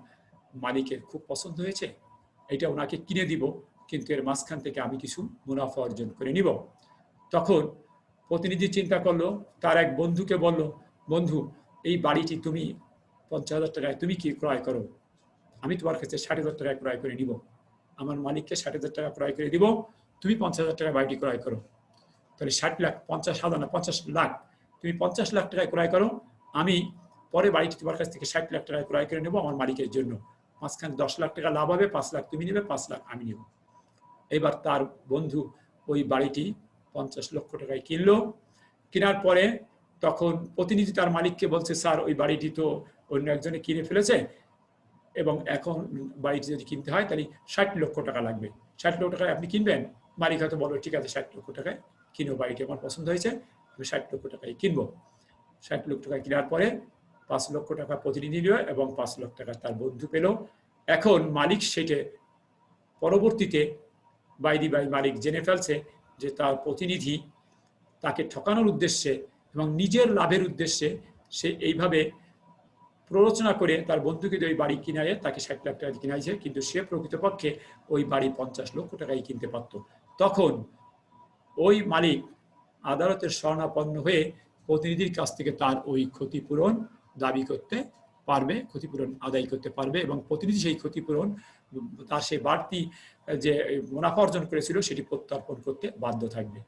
মালিকের খুব পছন্দ হয়েছে, এটা ওনাকে কিনে দিব, কিন্তু এর মাঝখান থেকে আমি কিছু মুনাফা অর্জন করে নিব। তখন প্রতিনিধি চিন্তা করলো, তার এক বন্ধুকে বলল, বন্ধু এই বাড়িটি তুমি 50,000 টাকায় তুমি কি ক্রয় করো, আমি তোমার কাছে 60,000 টাকায় ক্রয় করে নিব, আমার মালিককে 60,000 টাকা ক্রয় করে দিব, তুমি 50,000 টাকায় বাড়িটি ক্রয় করো। তাহলে 60 লাখ, 50,000 না 50 লাখ, তুমি 50 লাখ টাকায় ক্রয় করো, আমি পরে বাড়িটি তোমার কাছ থেকে 60 লাখ টাকায় ক্রয় করে নেব আমার মালিকের জন্য, মাঝখানে 10 লাখ টাকা লাভ হবে, 5 লাখ তুমি নেবে, 5 লাখ আমি নেব। এবার তার বন্ধু ওই বাড়িটি 50 লক্ষ টাকায় কিনলো। কেনার পরে তখন প্রতিনিধি তার মালিককে বলছে, স্যার ওই বাড়িটি তো অন্য একজনে কিনে ফেলেছে, এবং এখন বাড়িটি যদি কিনতে হয় তাহলে 60 লক্ষ টাকা লাগবে, 60 লক্ষ টাকায় আপনি কিনবেন? মালিক হয়তো বলবে ঠিক আছে 60 লক্ষ টাকায় কিনো, বাড়িটি আমার পছন্দ হয়েছে, আমি 60 লক্ষ টাকায় কিনবো। 60 লক্ষ টাকা কেনার পরে 5 লক্ষ টাকা প্রতিনিধি নিল এবং 5 লক্ষ টাকা তার বন্ধু পেল। এখন মালিক সেটে পরবর্তীতে বাইদি বাই মালিক জেনে ফেলছে যে তার প্রতিনিধি তাকে ঠকানোর উদ্দেশ্যে এবং নিজের লাভের উদ্দেশ্যে সে এইভাবে প্ররোচনা করে তার বন্ধুকে ওই বাড়ি কিনায় তাকে 60 লাখ টাকা কিনাইছে, কিন্তু সে প্রকৃতপক্ষে ওই বাড়ি 50 লক্ষ টাকায় কিনতে পারত। তখন ওই মালিক আদালতের শরণাপন্ন হয়ে প্রতিনিধির কাছ থেকে তার ওই ক্ষতিপূরণ দাবি করতে পারবে, ক্ষতিপূরণ আদায় করতে পারবে, এবং প্রতিনিধি সেই ক্ষতিপূরণ, তার সেই বাড়তি যে মুনাফা অর্জন করেছিল সেটি প্রত্যর্পণ করতে বাধ্য থাকবে।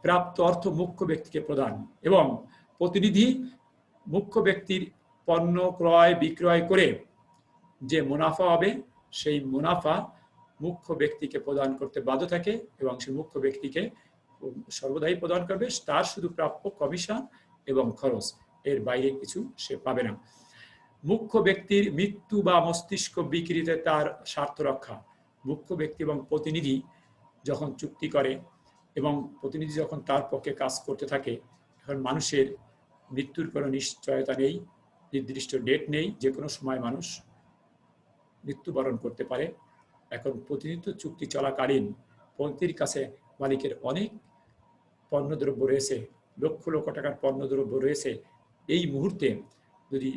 প্রাপ্ত অর্থ মুখ্য ব্যক্তিকে প্রদান, এবং প্রতিনিধি মুখ্য ব্যক্তির পণ্য ক্রয় বিক্রয় করে যে মুনাফা হবে সেই মুনাফা মুখ্য ব্যক্তিকে প্রদান করতে বাধ্য থাকে, এবং সেই মুখ্য ব্যক্তিকে সর্বদাই প্রদান করবে, তার শুধু প্রাপ্য কমিশন এবং খরচ, এর বাইরে কিছু সে পাবে না। মুখ্য ব্যক্তির মৃত্যু বা মস্তিষ্ক বিকৃতিতে তার স্বার্থ রক্ষা। মুখ্য ব্যক্তি এবং প্রতিনিধি যখন চুক্তি করে এবং প্রতিনিধি যখন তার পক্ষে কাজ করতে থাকে, এখন মানুষের মৃত্যুর কোনো নিশ্চয়তা নেই, নির্দিষ্ট ডেট নেই, যে কোনো সময় মানুষ মৃত্যুবরণ করতে পারে। এখন প্রতিনিধিত্ব চুক্তি চলাকালীন প্রতিনিধির কাছে মালিকের অনেক পণ্যদ্রব্য রয়েছে, লক্ষ লক্ষ টাকার পণ্যদ্রব্য রয়েছে। এই মুহূর্তে যদি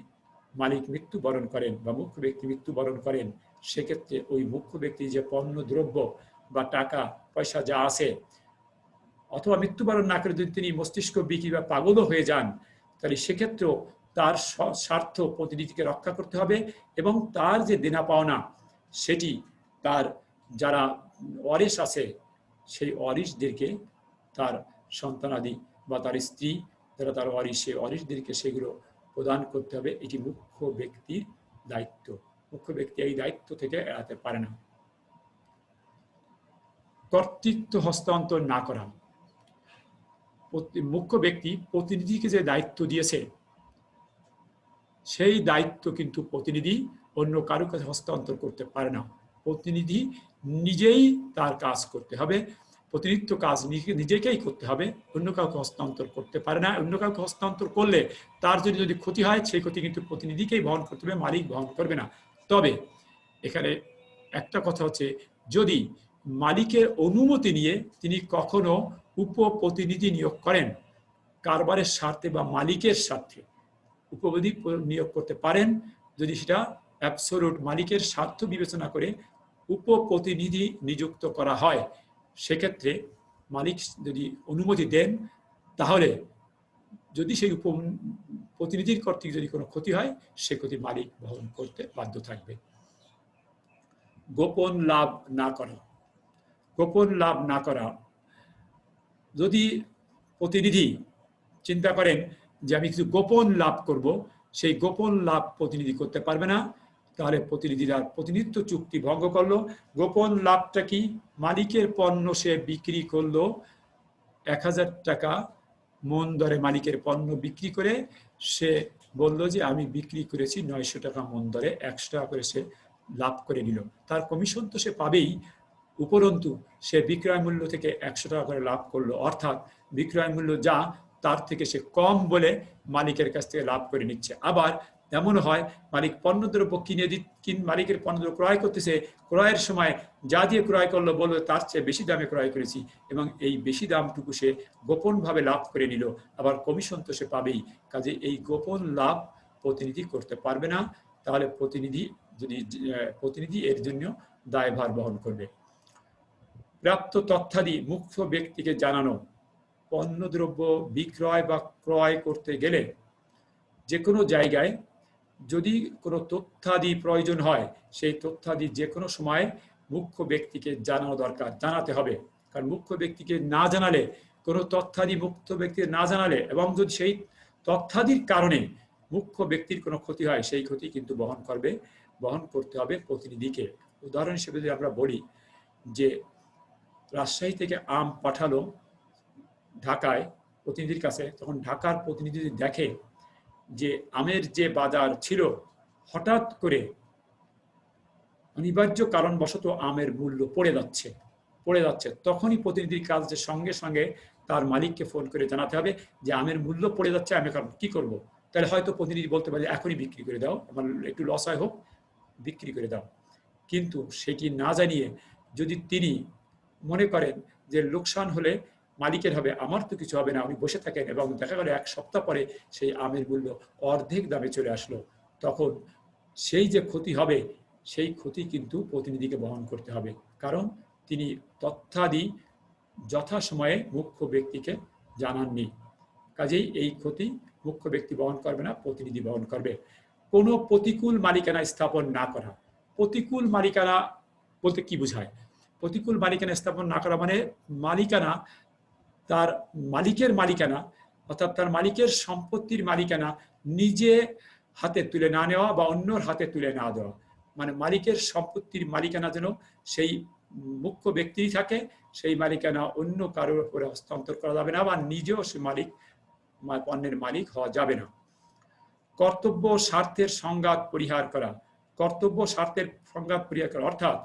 মালিক মৃত্যুবরণ করেন বা মুখ্য ব্যক্তি মৃত্যুবরণ করেন, সেক্ষেত্রে ওই মুখ্য ব্যক্তি যে পণ্য দ্রব্য বা টাকা পয়সা যা আছে, অথবা মৃত্যুবরণ না করে যদি তিনি মস্তিষ্ক বিকৃতি বা পাগলও হয়ে যান, তাহলে সেক্ষেত্রেও তার স্বার্থ প্রতিনিধিকে রক্ষা করতে হবে এবং তার যে দেনা পাওনা সেটি তার যারা ওয়ারিশ আছে সেই ওয়ারিশদেরকে, তার সন্তানাদি বা তার স্ত্রী যারা তার ওয়ারিশ, সেই ওয়ারিশদেরকে সেগুলো প্রদান করতে হবে। এটি মুখ্য ব্যক্তির দায়িত্ব। মুখ্য ব্যক্তি এই দায়িত্ব থেকে এড়াতে পারে না। কর্তৃত্ব হস্তান্তর না করা। মুখ্য ব্যক্তি প্রতিনিধিকে যে দায়িত্ব দিয়েছে সেই দায়িত্ব কিন্তু প্রতিনিধি অন্য কারো কাছে হস্তান্তর করতে পারে না। প্রতিনিধি নিজেই তার কাজ করতে হবে, প্রতিনিধিত্ব কাজ নিজেকেই করতে হবে, অন্য কাউকে হস্তান্তর করতে পারে না। অন্য কাউকে হস্তান্তর করলে তার যদি ক্ষতি হয়, সেই ক্ষতি কিন্তু প্রতিনিধিকেই বহন করতে হবে, মালিক বহন করবে না। তবে এখানে একটা কথা হচ্ছে, যদি মালিকের অনুমতি নিয়ে তিনি কখনো উপপ্রতিনিধি নিয়োগ করেন কারবারের স্বার্থে বা মালিকের স্বার্থে, উপপ্রতিনিধি নিয়োগ করতে পারেন যদি সেটা অ্যাবসোলুট মালিকের স্বার্থ বিবেচনা করে উপপ্রতিনিধি নিযুক্ত করা হয়। সেক্ষেত্রে মালিক যদি অনুমতি দেন, তাহলে যদি সেই প্রতিনিধির কর্তৃক যদি কোনো ক্ষতি হয়, সে ক্ষতি মালিক বহন করতে বাধ্য থাকবে। গোপন লাভ না করা। গোপন লাভ না করা, যদি প্রতিনিধি চিন্তা করেন যে আমি কিছু গোপন লাভ করব, সেই গোপন লাভ প্রতিনিধি করতে পারবে না। তাহলে প্রতিনিধিরা প্রতিনিধিত্ব চুক্তি ভঙ্গ করলো। গোপন লাভটা কি? মালিকের পণ্য সে বিক্রি করলো 1000 টাকা মন দরে, মালিকের পণ্য বিক্রি করে সে বলল যে আমি বিক্রি করেছি 900 টাকা মন দরে, 100 টাকা করে সে লাভ করে নিল। তার কমিশন তো সে পাবেই, উপরন্তু সে বিক্রয় মূল্য থেকে 100 টাকা করে লাভ করলো, অর্থাৎ বিক্রয় মূল্য যা তার থেকে সে কম বলে মালিকের কাছ থেকে লাভ করে নিচ্ছে। আবার এমন হয় মালিক পণ্যদ্রব্য মালিকের পণ্যদ্রব্য ক্রয় করতেছে, ক্রয়ের সময় যা দিয়ে ক্রয় করলো বললো তার চেয়ে বেশি দামে ক্রয় করেছি, এবং এই বেশি দামটুকু সে গোপনভাবে লাভ করে নিল। আবার কমিশন তো সে পাবেই। কাজে এই গোপন লাভ প্রতিনিধি করতে পারবে না। তাহলে প্রতিনিধি এর জন্য দায়ভার বহন করবে। প্রাপ্ত তথ্যাদি মুখ্য ব্যক্তিকে জানানো। পণ্যদ্রব্য বিক্রয় বা ক্রয় করতে গেলে যে কোনো জায়গায় যদি কোনো তথ্যাদি প্রয়োজন হয়, সেই তথ্যাদি যে কোনো সময় মুখ্য ব্যক্তিকে জানানো দরকার, জানাতে হবে। কারণ মুখ্য ব্যক্তিকে না জানালে, কোনো তথ্যাদি মুখ্য ব্যক্তিকে না জানালে, এবং যদি সেই তথ্যাদির কারণে মুখ্য ব্যক্তির কোনো ক্ষতি হয়, সেই ক্ষতি কিন্তু বহন করতে হবে প্রতিনিধিকে। উদাহরণ হিসেবে যদি আমরা বলি যে রাজশাহী থেকে আম পাঠালো ঢাকায় প্রতিনিধির কাছে, তখন ঢাকার প্রতিনিধি যদি দেখে যে আমের যে বাজার ছিল হঠাৎ করে অনিবার্য কারণবশত আমের মূল্য পড়ে যাচ্ছে, তখনই প্রতিনিধির কাজ যে সঙ্গে সঙ্গে তার মালিককে ফোন করে জানাতে হবে যে আমের মূল্য পড়ে যাচ্ছে, আমি এখন কি করব। তাহলে হয়তো প্রতিনিধি বলতে পারে এখনই বিক্রি করে দাও, আমার একটু লস হয় হোক, বিক্রি করে দাও। কিন্তু সেটি না জানিয়ে যদি তিনি মনে করেন যে লোকসান হলে মালিকের হবে, আমার তো কিছু হবে না, উনি বসে থাকেন, এবং দেখা গেল 1 সপ্তাহ পরে সেই আমের মূল্য অর্ধেক দামে চলে আসলো, তখন সেই যে ক্ষতি হবে, সেই ক্ষতি কিন্তু প্রতিনিধিকে বহন করতে হবে। কারণ তিনি তথ্যাদি যথাসময়ে মুখ্য ব্যক্তিকে জানাননি। কাজেই এই ক্ষতি মুখ্য ব্যক্তি বহন করবে না, প্রতিনিধি বহন করবে। কোনো প্রতিকূল মালিকানা স্থাপন না করা। প্রতিকূল মালিকানা বলতে কি বোঝায়? প্রতিকূল মালিকানা স্থাপন না করা মানে মালিকানা, তার মালিকের মালিকানা, অর্থাৎ তার মালিকের সম্পত্তির মালিকানা নিজে হাতে তুলে না নেওয়া বা অন্যর হাতে তুলে না দেওয়া। মানে মালিকের সম্পত্তির মালিকানা যেন সেই মুখ্য ব্যক্তি থাকে, সেই মালিকানা অন্য কারোর উপরে হস্তান্তর করা যাবে না, বা নিজেও সে পণ্যের মালিক হওয়া যাবে না। কর্তব্য স্বার্থের সংঘাত পরিহার করা। কর্তব্য স্বার্থের সংঘাত পরিহার করা অর্থাৎ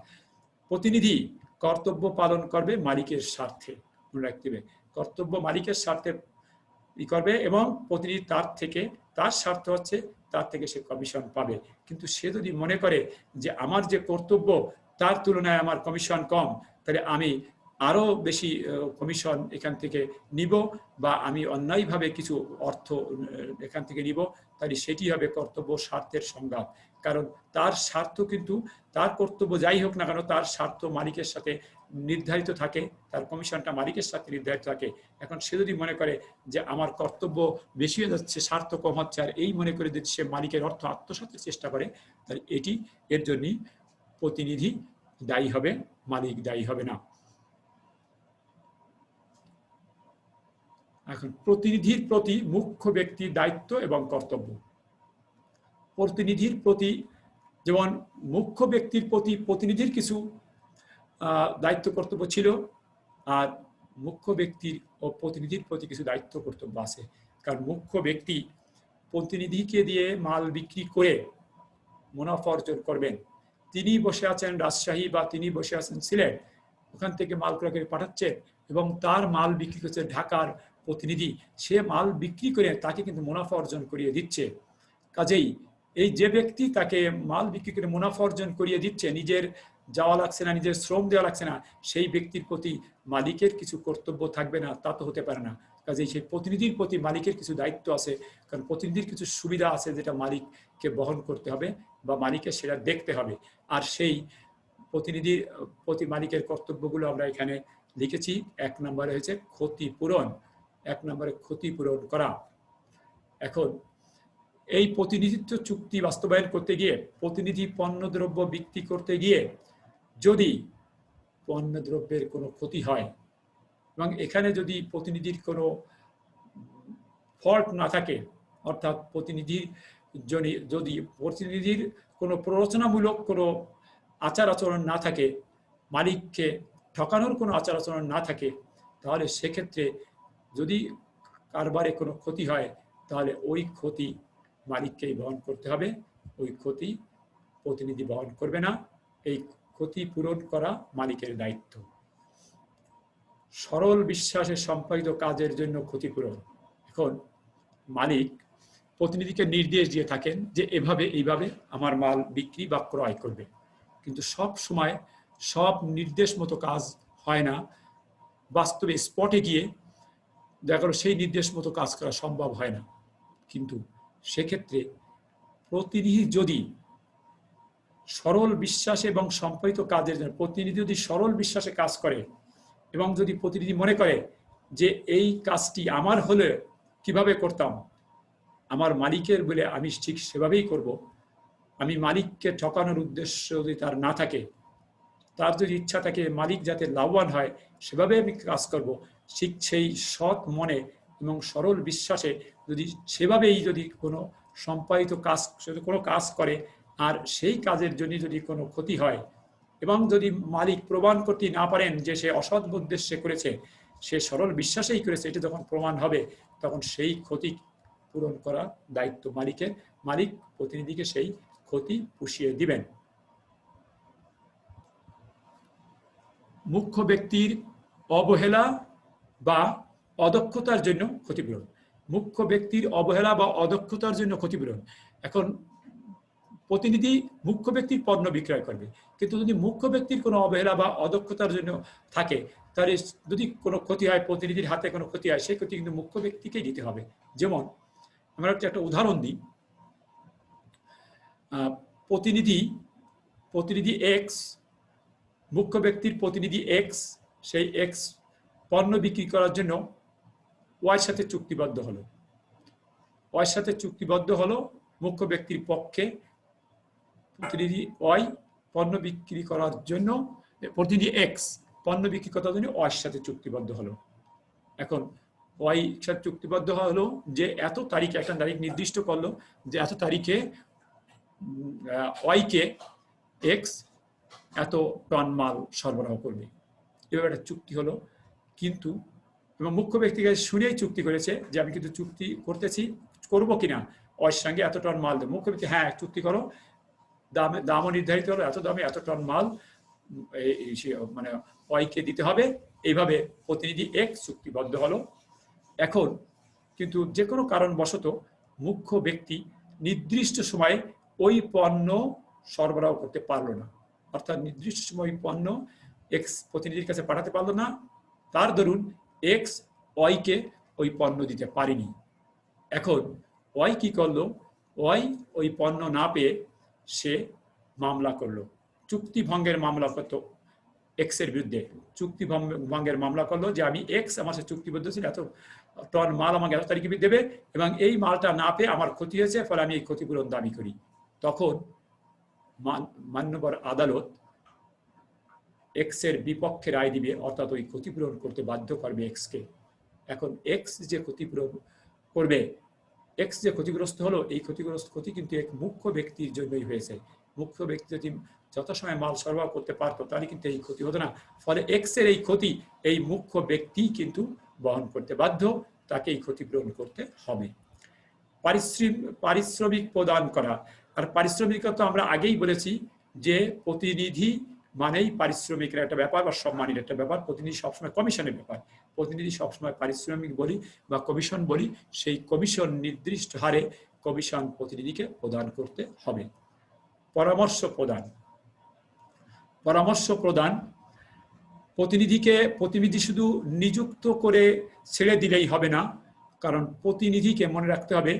প্রতিনিধি কর্তব্য পালন করবে মালিকের স্বার্থে, মনে রাখতে হবে, কর্তব্য মালিকের স্বার্থে করবে, এবং প্রতিনিধি তার স্বার্থ হচ্ছে তার থেকে সে কমিশন পাবে। কিন্তু সে যদি মনে করে যে আমার যে কর্তব্য তার তুলনায় আমার কমিশন কম, তাহলে আমি আরো বেশি কমিশন এখান থেকে নিব বা আমি অন্যায়ভাবে কিছু অর্থ এখান থেকে নিব, তাহলে সেটি হবে কর্তব্য স্বার্থের সংঘাত। কারণ তার স্বার্থ কিন্তু, তার কর্তব্য যাই হোক না কেন, তার স্বার্থ মালিকের সাথে নির্ধারিত থাকে, তার কমিশনটা মালিকের সাথে নির্ধারিত থাকে। এখন সে যদি মনে করে যে আমার কর্তব্য বেশি হয়ে যাচ্ছে, স্বার্থ কম হচ্ছে, আর এই মনে করে যদি সে মালিকের অর্থ আত্মসাতের চেষ্টা করে, তাহলে এর জন্যই প্রতিনিধি দায়ী হবে, মালিক দায়ী হবে না। এখন প্রতিনিধির প্রতি মুখ্য ব্যক্তির দায়িত্ব এবং কর্তব্য। প্রতিনিধির প্রতি, যেমন মুখ্য ব্যক্তির প্রতি প্রতিনিধির কিছু দায়িত্ব কর্তব্য ছিল, আর মুখ্য ব্যক্তির ও প্রতিনিধির প্রতি কিছু দায়িত্ব কর্তব্য আছে। কারণ মুখ্য ব্যক্তি প্রতিনিধিকে দিয়ে মাল বিক্রি করে মুনাফা অর্জন করবেন। তিনি বসে আছেন রাজশাহী বা তিনি বসে আছেন সিলেট, ওখান থেকে মাল ক্রয় করে পাঠাচ্ছে এবং তার মাল বিক্রি করছে ঢাকার প্রতিনিধি, সে মাল বিক্রি করে তাকে কিন্তু মুনাফা অর্জন করিয়ে দিচ্ছে। কাজেই এই যে ব্যক্তি তাকে মাল বিক্রি করে মুনাফা অর্জন করিয়ে দিচ্ছে, নিজের যাওয়া লাগছে না, নিজের শ্রম দেওয়া লাগছে না, সেই ব্যক্তির প্রতি মালিকের কিছু কর্তব্য থাকবে না, তা তো হতে পারে না। কাজেই সেই প্রতিনিধির প্রতি মালিকের কিছু দায়িত্ব আছে, কারণ প্রতিনিধির কিছু সুবিধা আছে যেটা মালিককে বহন করতে হবে বা মালিকের সেটা দেখতে হবে। আর সেই প্রতিনিধির প্রতি মালিকের কর্তব্যগুলো আমরা এখানে লিখেছি। 1 নম্বরে হয়েছে ক্ষতিপূরণ, 1 নম্বরে ক্ষতিপূরণ করা। এখন এই প্রতিনিধিত্ব চুক্তি বাস্তবায়ন করতে গিয়ে, প্রতিনিধি পণ্যদ্রব্য বিক্রি করতে গিয়ে যদি পণ্যদ্রব্যের কোনো ক্ষতি হয় এবং এখানে যদি প্রতিনিধির কোনো ফল্ট না থাকে, অর্থাৎ প্রতিনিধির যদি প্রতিনিধির কোনো প্ররোচনামূলক কোনো আচার আচরণ না থাকে, মালিককে ঠকানোর কোনো আচার আচরণ না থাকে, তাহলে সেক্ষেত্রে যদি কারবারে কোনো ক্ষতি হয়, তাহলে ওই ক্ষতি মালিককেই বহন করতে হবে, ওই ক্ষতি প্রতিনিধি বহন করবে না। এই ক্ষতি পূরণ করা মালিকের দায়িত্ব। সরল বিশ্বাসে সম্পাদিত কাজের জন্য ক্ষতিপূরণ। এখন মালিক প্রতিনিধিকে নির্দেশ দিয়ে থাকেন যে এভাবে এইভাবে আমার মাল বিক্রি বা ক্রয় করবে, কিন্তু সব সময় সব নির্দেশ মতো কাজ হয় না। বাস্তবে স্পটে গিয়ে দেখা গেল সেই নির্দেশ মতো কাজ করা সম্ভব হয় না, কিন্তু সেক্ষেত্রে প্রতিনিধি যদি সরল বিশ্বাসে এবং সম্পাদিত কাজের জন্য, প্রতিনিধি যদি সরল বিশ্বাসে কাজ করে এবং যদি প্রতিনিধি মনে করে যে এই কাজটি আমার হলে কিভাবে করতাম, আমার মালিকের বলে আমি ঠিক সেভাবেই করব, আমি মালিককে ঠকানোর উদ্দেশ্য যদি তার না থাকে, তার যদি ইচ্ছা থাকে মালিক যাতে লাভবান হয় সেভাবে আমি কাজ করব, ঠিক সেই সৎ মনে এবং সরল বিশ্বাসে যদি সেভাবেই যদি কোনো সম্পাদিত কাজ, কোনো কাজ করে, আর সেই কাজের জন্য যদি কোনো ক্ষতি হয় এবং যদি মালিক প্রমাণ করতে না পারেন যে সে অসৎ উদ্দেশ্যে করেছে, সে সরল বিশ্বাসেই করেছে, এটা যখন প্রমাণ হবে তখন সেই ক্ষতি পূরণ করা দায়িত্ব মালিকের। মালিক প্রতিনিধিকে সেই ক্ষতি পুষিয়ে দিবেন। মুখ্য ব্যক্তির অবহেলা বা অদক্ষতার জন্য ক্ষতিপূরণ। মুখ্য ব্যক্তির অবহেলা বা অদক্ষতার জন্য ক্ষতিপূরণ। এখন প্রতিনিধি মুখ্য ব্যক্তির পণ্য বিক্রয় করবে, কিন্তু যদি মুখ্য ব্যক্তির কোনো অবহেলা বা অদক্ষতার জন্য থাকে, তাহলে যদি কোনো ক্ষতি হয়, প্রতিনিধির হাতে কোনো ক্ষতি হয়, সেই ক্ষতি কিন্তু মুখ্য ব্যক্তিকেই দিতে হবে। যেমন আমরা একটা উদাহরণ দিই, প্রতিনিধি এক্স, মুখ্য ব্যক্তির প্রতিনিধি এক্স, সেই এক্স পণ্য বিক্রি করার জন্য ওয়াইয়ের সাথে চুক্তিবদ্ধ হলো। ওয়াইয়ের সাথে চুক্তিবদ্ধ হলো মুখ্য ব্যক্তির পক্ষে, প্রতিনিধি ওয়াই পণ্য বিক্রি করার জন্য, প্রতিনিধি এক্স পণ্য বিক্রি করার জন্য ওয়াইয়ের সাথে চুক্তিবদ্ধ হলো। এখন ওয়াই সাথে চুক্তিবদ্ধ হলো যে এত তারিখে, একটা তারিখ নির্দিষ্ট করলো যে এত তারিখে ওয়াইকে এক্স এত টন মাল সরবরাহ করবে, এভাবে একটা চুক্তি হলো। কিন্তু এবং মুখ্য ব্যক্তিকে শুনেই চুক্তি করেছে যে আমি কিন্তু চুক্তি করবো কিনা ওর সঙ্গে এত টন মাল দেবো। মুখ্য ব্যক্তি হ্যাঁ চুক্তি করো, দামও নির্ধারিত হলো, এত দামে এত টন মাল মানে ওয়াইকে দিতে হবে। এইভাবে প্রতিনিধি এক চুক্তিবদ্ধ হলো। এখন কিন্তু যে কোনো কারণবশত মুখ্য ব্যক্তি নির্দিষ্ট সময়ে ওই পণ্য সরবরাহ করতে পারলো না, অর্থাৎ নির্দিষ্ট সময় পণ্য এক্স প্রতিনিধির কাছে পাঠাতে পারলো না, তার দরুন এক্স ওয়াইকে ওই পণ্য দিতে পারেনি। এখন ওয়াই কি করলো, ওয়াই ওই পণ্য না পেয়ে সে মামলা করলো, চুক্তি ভঙ্গের মামলা করতো এক্স এর বিরুদ্ধে, চুক্তি ভঙ্গের মামলা করলো যে আমি এক্স আমার সাথে চুক্তিবদ্ধ ছিল, এত টন মাল আমাকে এত তারিখে দেবে এবং এই মালটা না পেয়ে আমার ক্ষতি হয়েছে, ফলে আমি এই ক্ষতিপূরণ দাবি করি। তখন মান্যবর আদালত এক্স এর বিপক্ষে রায় দিবে, অর্থাৎ ওই ক্ষতিপূরণ করতে বাধ্য করবে এক্সকে। এখন এক্স যে ক্ষতিপূরণ করবে, এক্স যে ক্ষতিগ্রস্ত হলো, এই ক্ষতি কিন্তু এক মুখ্য ব্যক্তির জন্যই হয়েছে। মুখ্য ব্যক্তি যদি যথাসময়ে মাল সরবরাহ করতে পারতো তাহলে কিন্তু এই ক্ষতি হতো না। ফলে এক্স এর এই ক্ষতি এই মুখ্য ব্যক্তি কিন্তু বহন করতে বাধ্য, তাকে এই ক্ষতিপূরণ করতে হবে। পারিশ্রমিক প্রদান করা, আর পারিশ্রমিকতা তো আমরা আগেই বলেছি যে প্রতিনিধি মানেই পারিশ্রমিকের একটা ব্যাপার বা সম্মানের একটা ব্যাপার, প্রতিনিধি সবসময় কমিশনের ব্যাপার। প্রতিনিধি সবসময় পারিশ্রমিক বলি বা কমিশন বলি, সেই কমিশন নির্দিষ্ট হারে কমিশন প্রতিনিধিকে প্রদান করতে হবে। পরামর্শ প্রদান, প্রতিনিধি শুধু নিযুক্ত করে ছেড়ে দিলেই হবে না, কারণ প্রতিনিধিকে মনে রাখতে হবে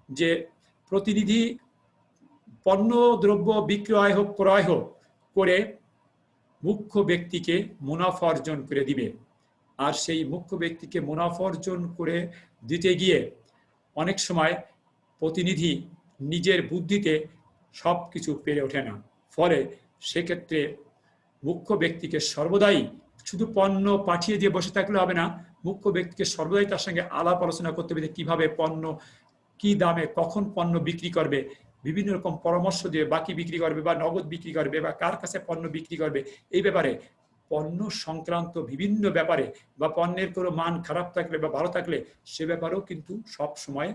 যে প্রতিনিধি পণ্য দ্রব্য বিক্রয় হোক ক্রয় হোক করে মুখ্য ব্যক্তিকে মুনাফা অর্জন করে দিবে। আর সেই মুখ্য ব্যক্তিকে মুনাফা অর্জন করে দিতে গিয়ে অনেক সময় প্রতিনিধি নিজের বুদ্ধিতে সব কিছু পেরে ওঠে না, ফলে সেক্ষেত্রে মুখ্য ব্যক্তিকে সর্বদাই শুধু পণ্য পাঠিয়ে দিয়ে বসে থাকলে হবে না, মুখ্য ব্যক্তিকে সর্বদাই তার সঙ্গে আলাপ আলোচনা করতে হবে কিভাবে পণ্য কি দামে কখন পণ্য বিক্রি করবে, বিভিন্ন রকম পরামর্শ দিয়ে বাকি বিক্রি করবে বা নগদ বিক্রি করবে বা কার কাছে পণ্য বিক্রি করবে, এই ব্যাপারে পণ্য সংক্রান্ত বিভিন্ন ব্যাপারে বা পণ্যের কোনো মান খারাপ থাকলে বা ভালো থাকলে সে ব্যাপারেও কিন্তু সব সময়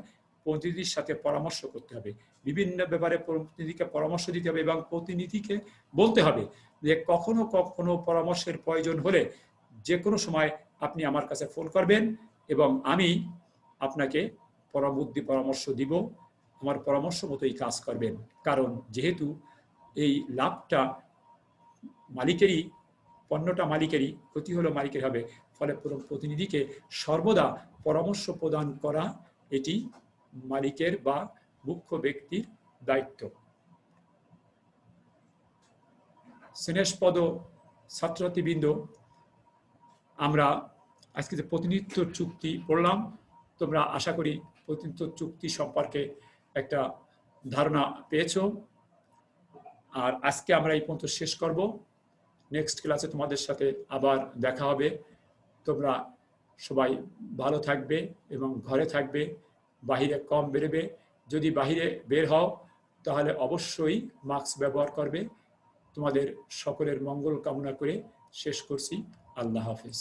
প্রতিনিধির সাথে পরামর্শ করতে হবে, বিভিন্ন ব্যাপারে প্রতিনিধিকে পরামর্শ দিতে হবে এবং প্রতিনিধিকে বলতে হবে যে কখনো কখনো পরামর্শের প্রয়োজন হলে যে কোনো সময় আপনি আমার কাছে ফোন করবেন এবং আমি আপনাকে বুদ্ধি পরামর্শ দিব, আমার পরামর্শ মতোই কাজ করবেন। কারণ যেহেতু এই লাভটা মালিকেরই, পণ্যটা মালিকেরই, ক্ষতি হলো মালিকের হবে, ফলে প্রতিনিধিকে সর্বদা পরামর্শ প্রদান করা এটি মালিকের বা মুখ্য ব্যক্তির দায়িত্ব। স্নেহপদ ছাত্রছাত্রীবৃন্দ, আমরা আজকে যে প্রতিনিধিত্ব চুক্তি পড়লাম, তোমরা আশা করি প্রতিনিধিত্ব চুক্তি সম্পর্কে একটা ধারণা পেয়েছো। আর আজকে আমরা এই পর্যন্ত শেষ করব, নেক্সট ক্লাসে তোমাদের সাথে আবার দেখা হবে। তোমরা সবাই ভালো থাকবে এবং ঘরে থাকবে, বাহিরে কম বেরোবে, যদি বাহিরে বের হও তাহলে অবশ্যই মাস্ক ব্যবহার করবে। তোমাদের সকলের মঙ্গল কামনা করে শেষ করছি। আল্লাহ হাফেজ।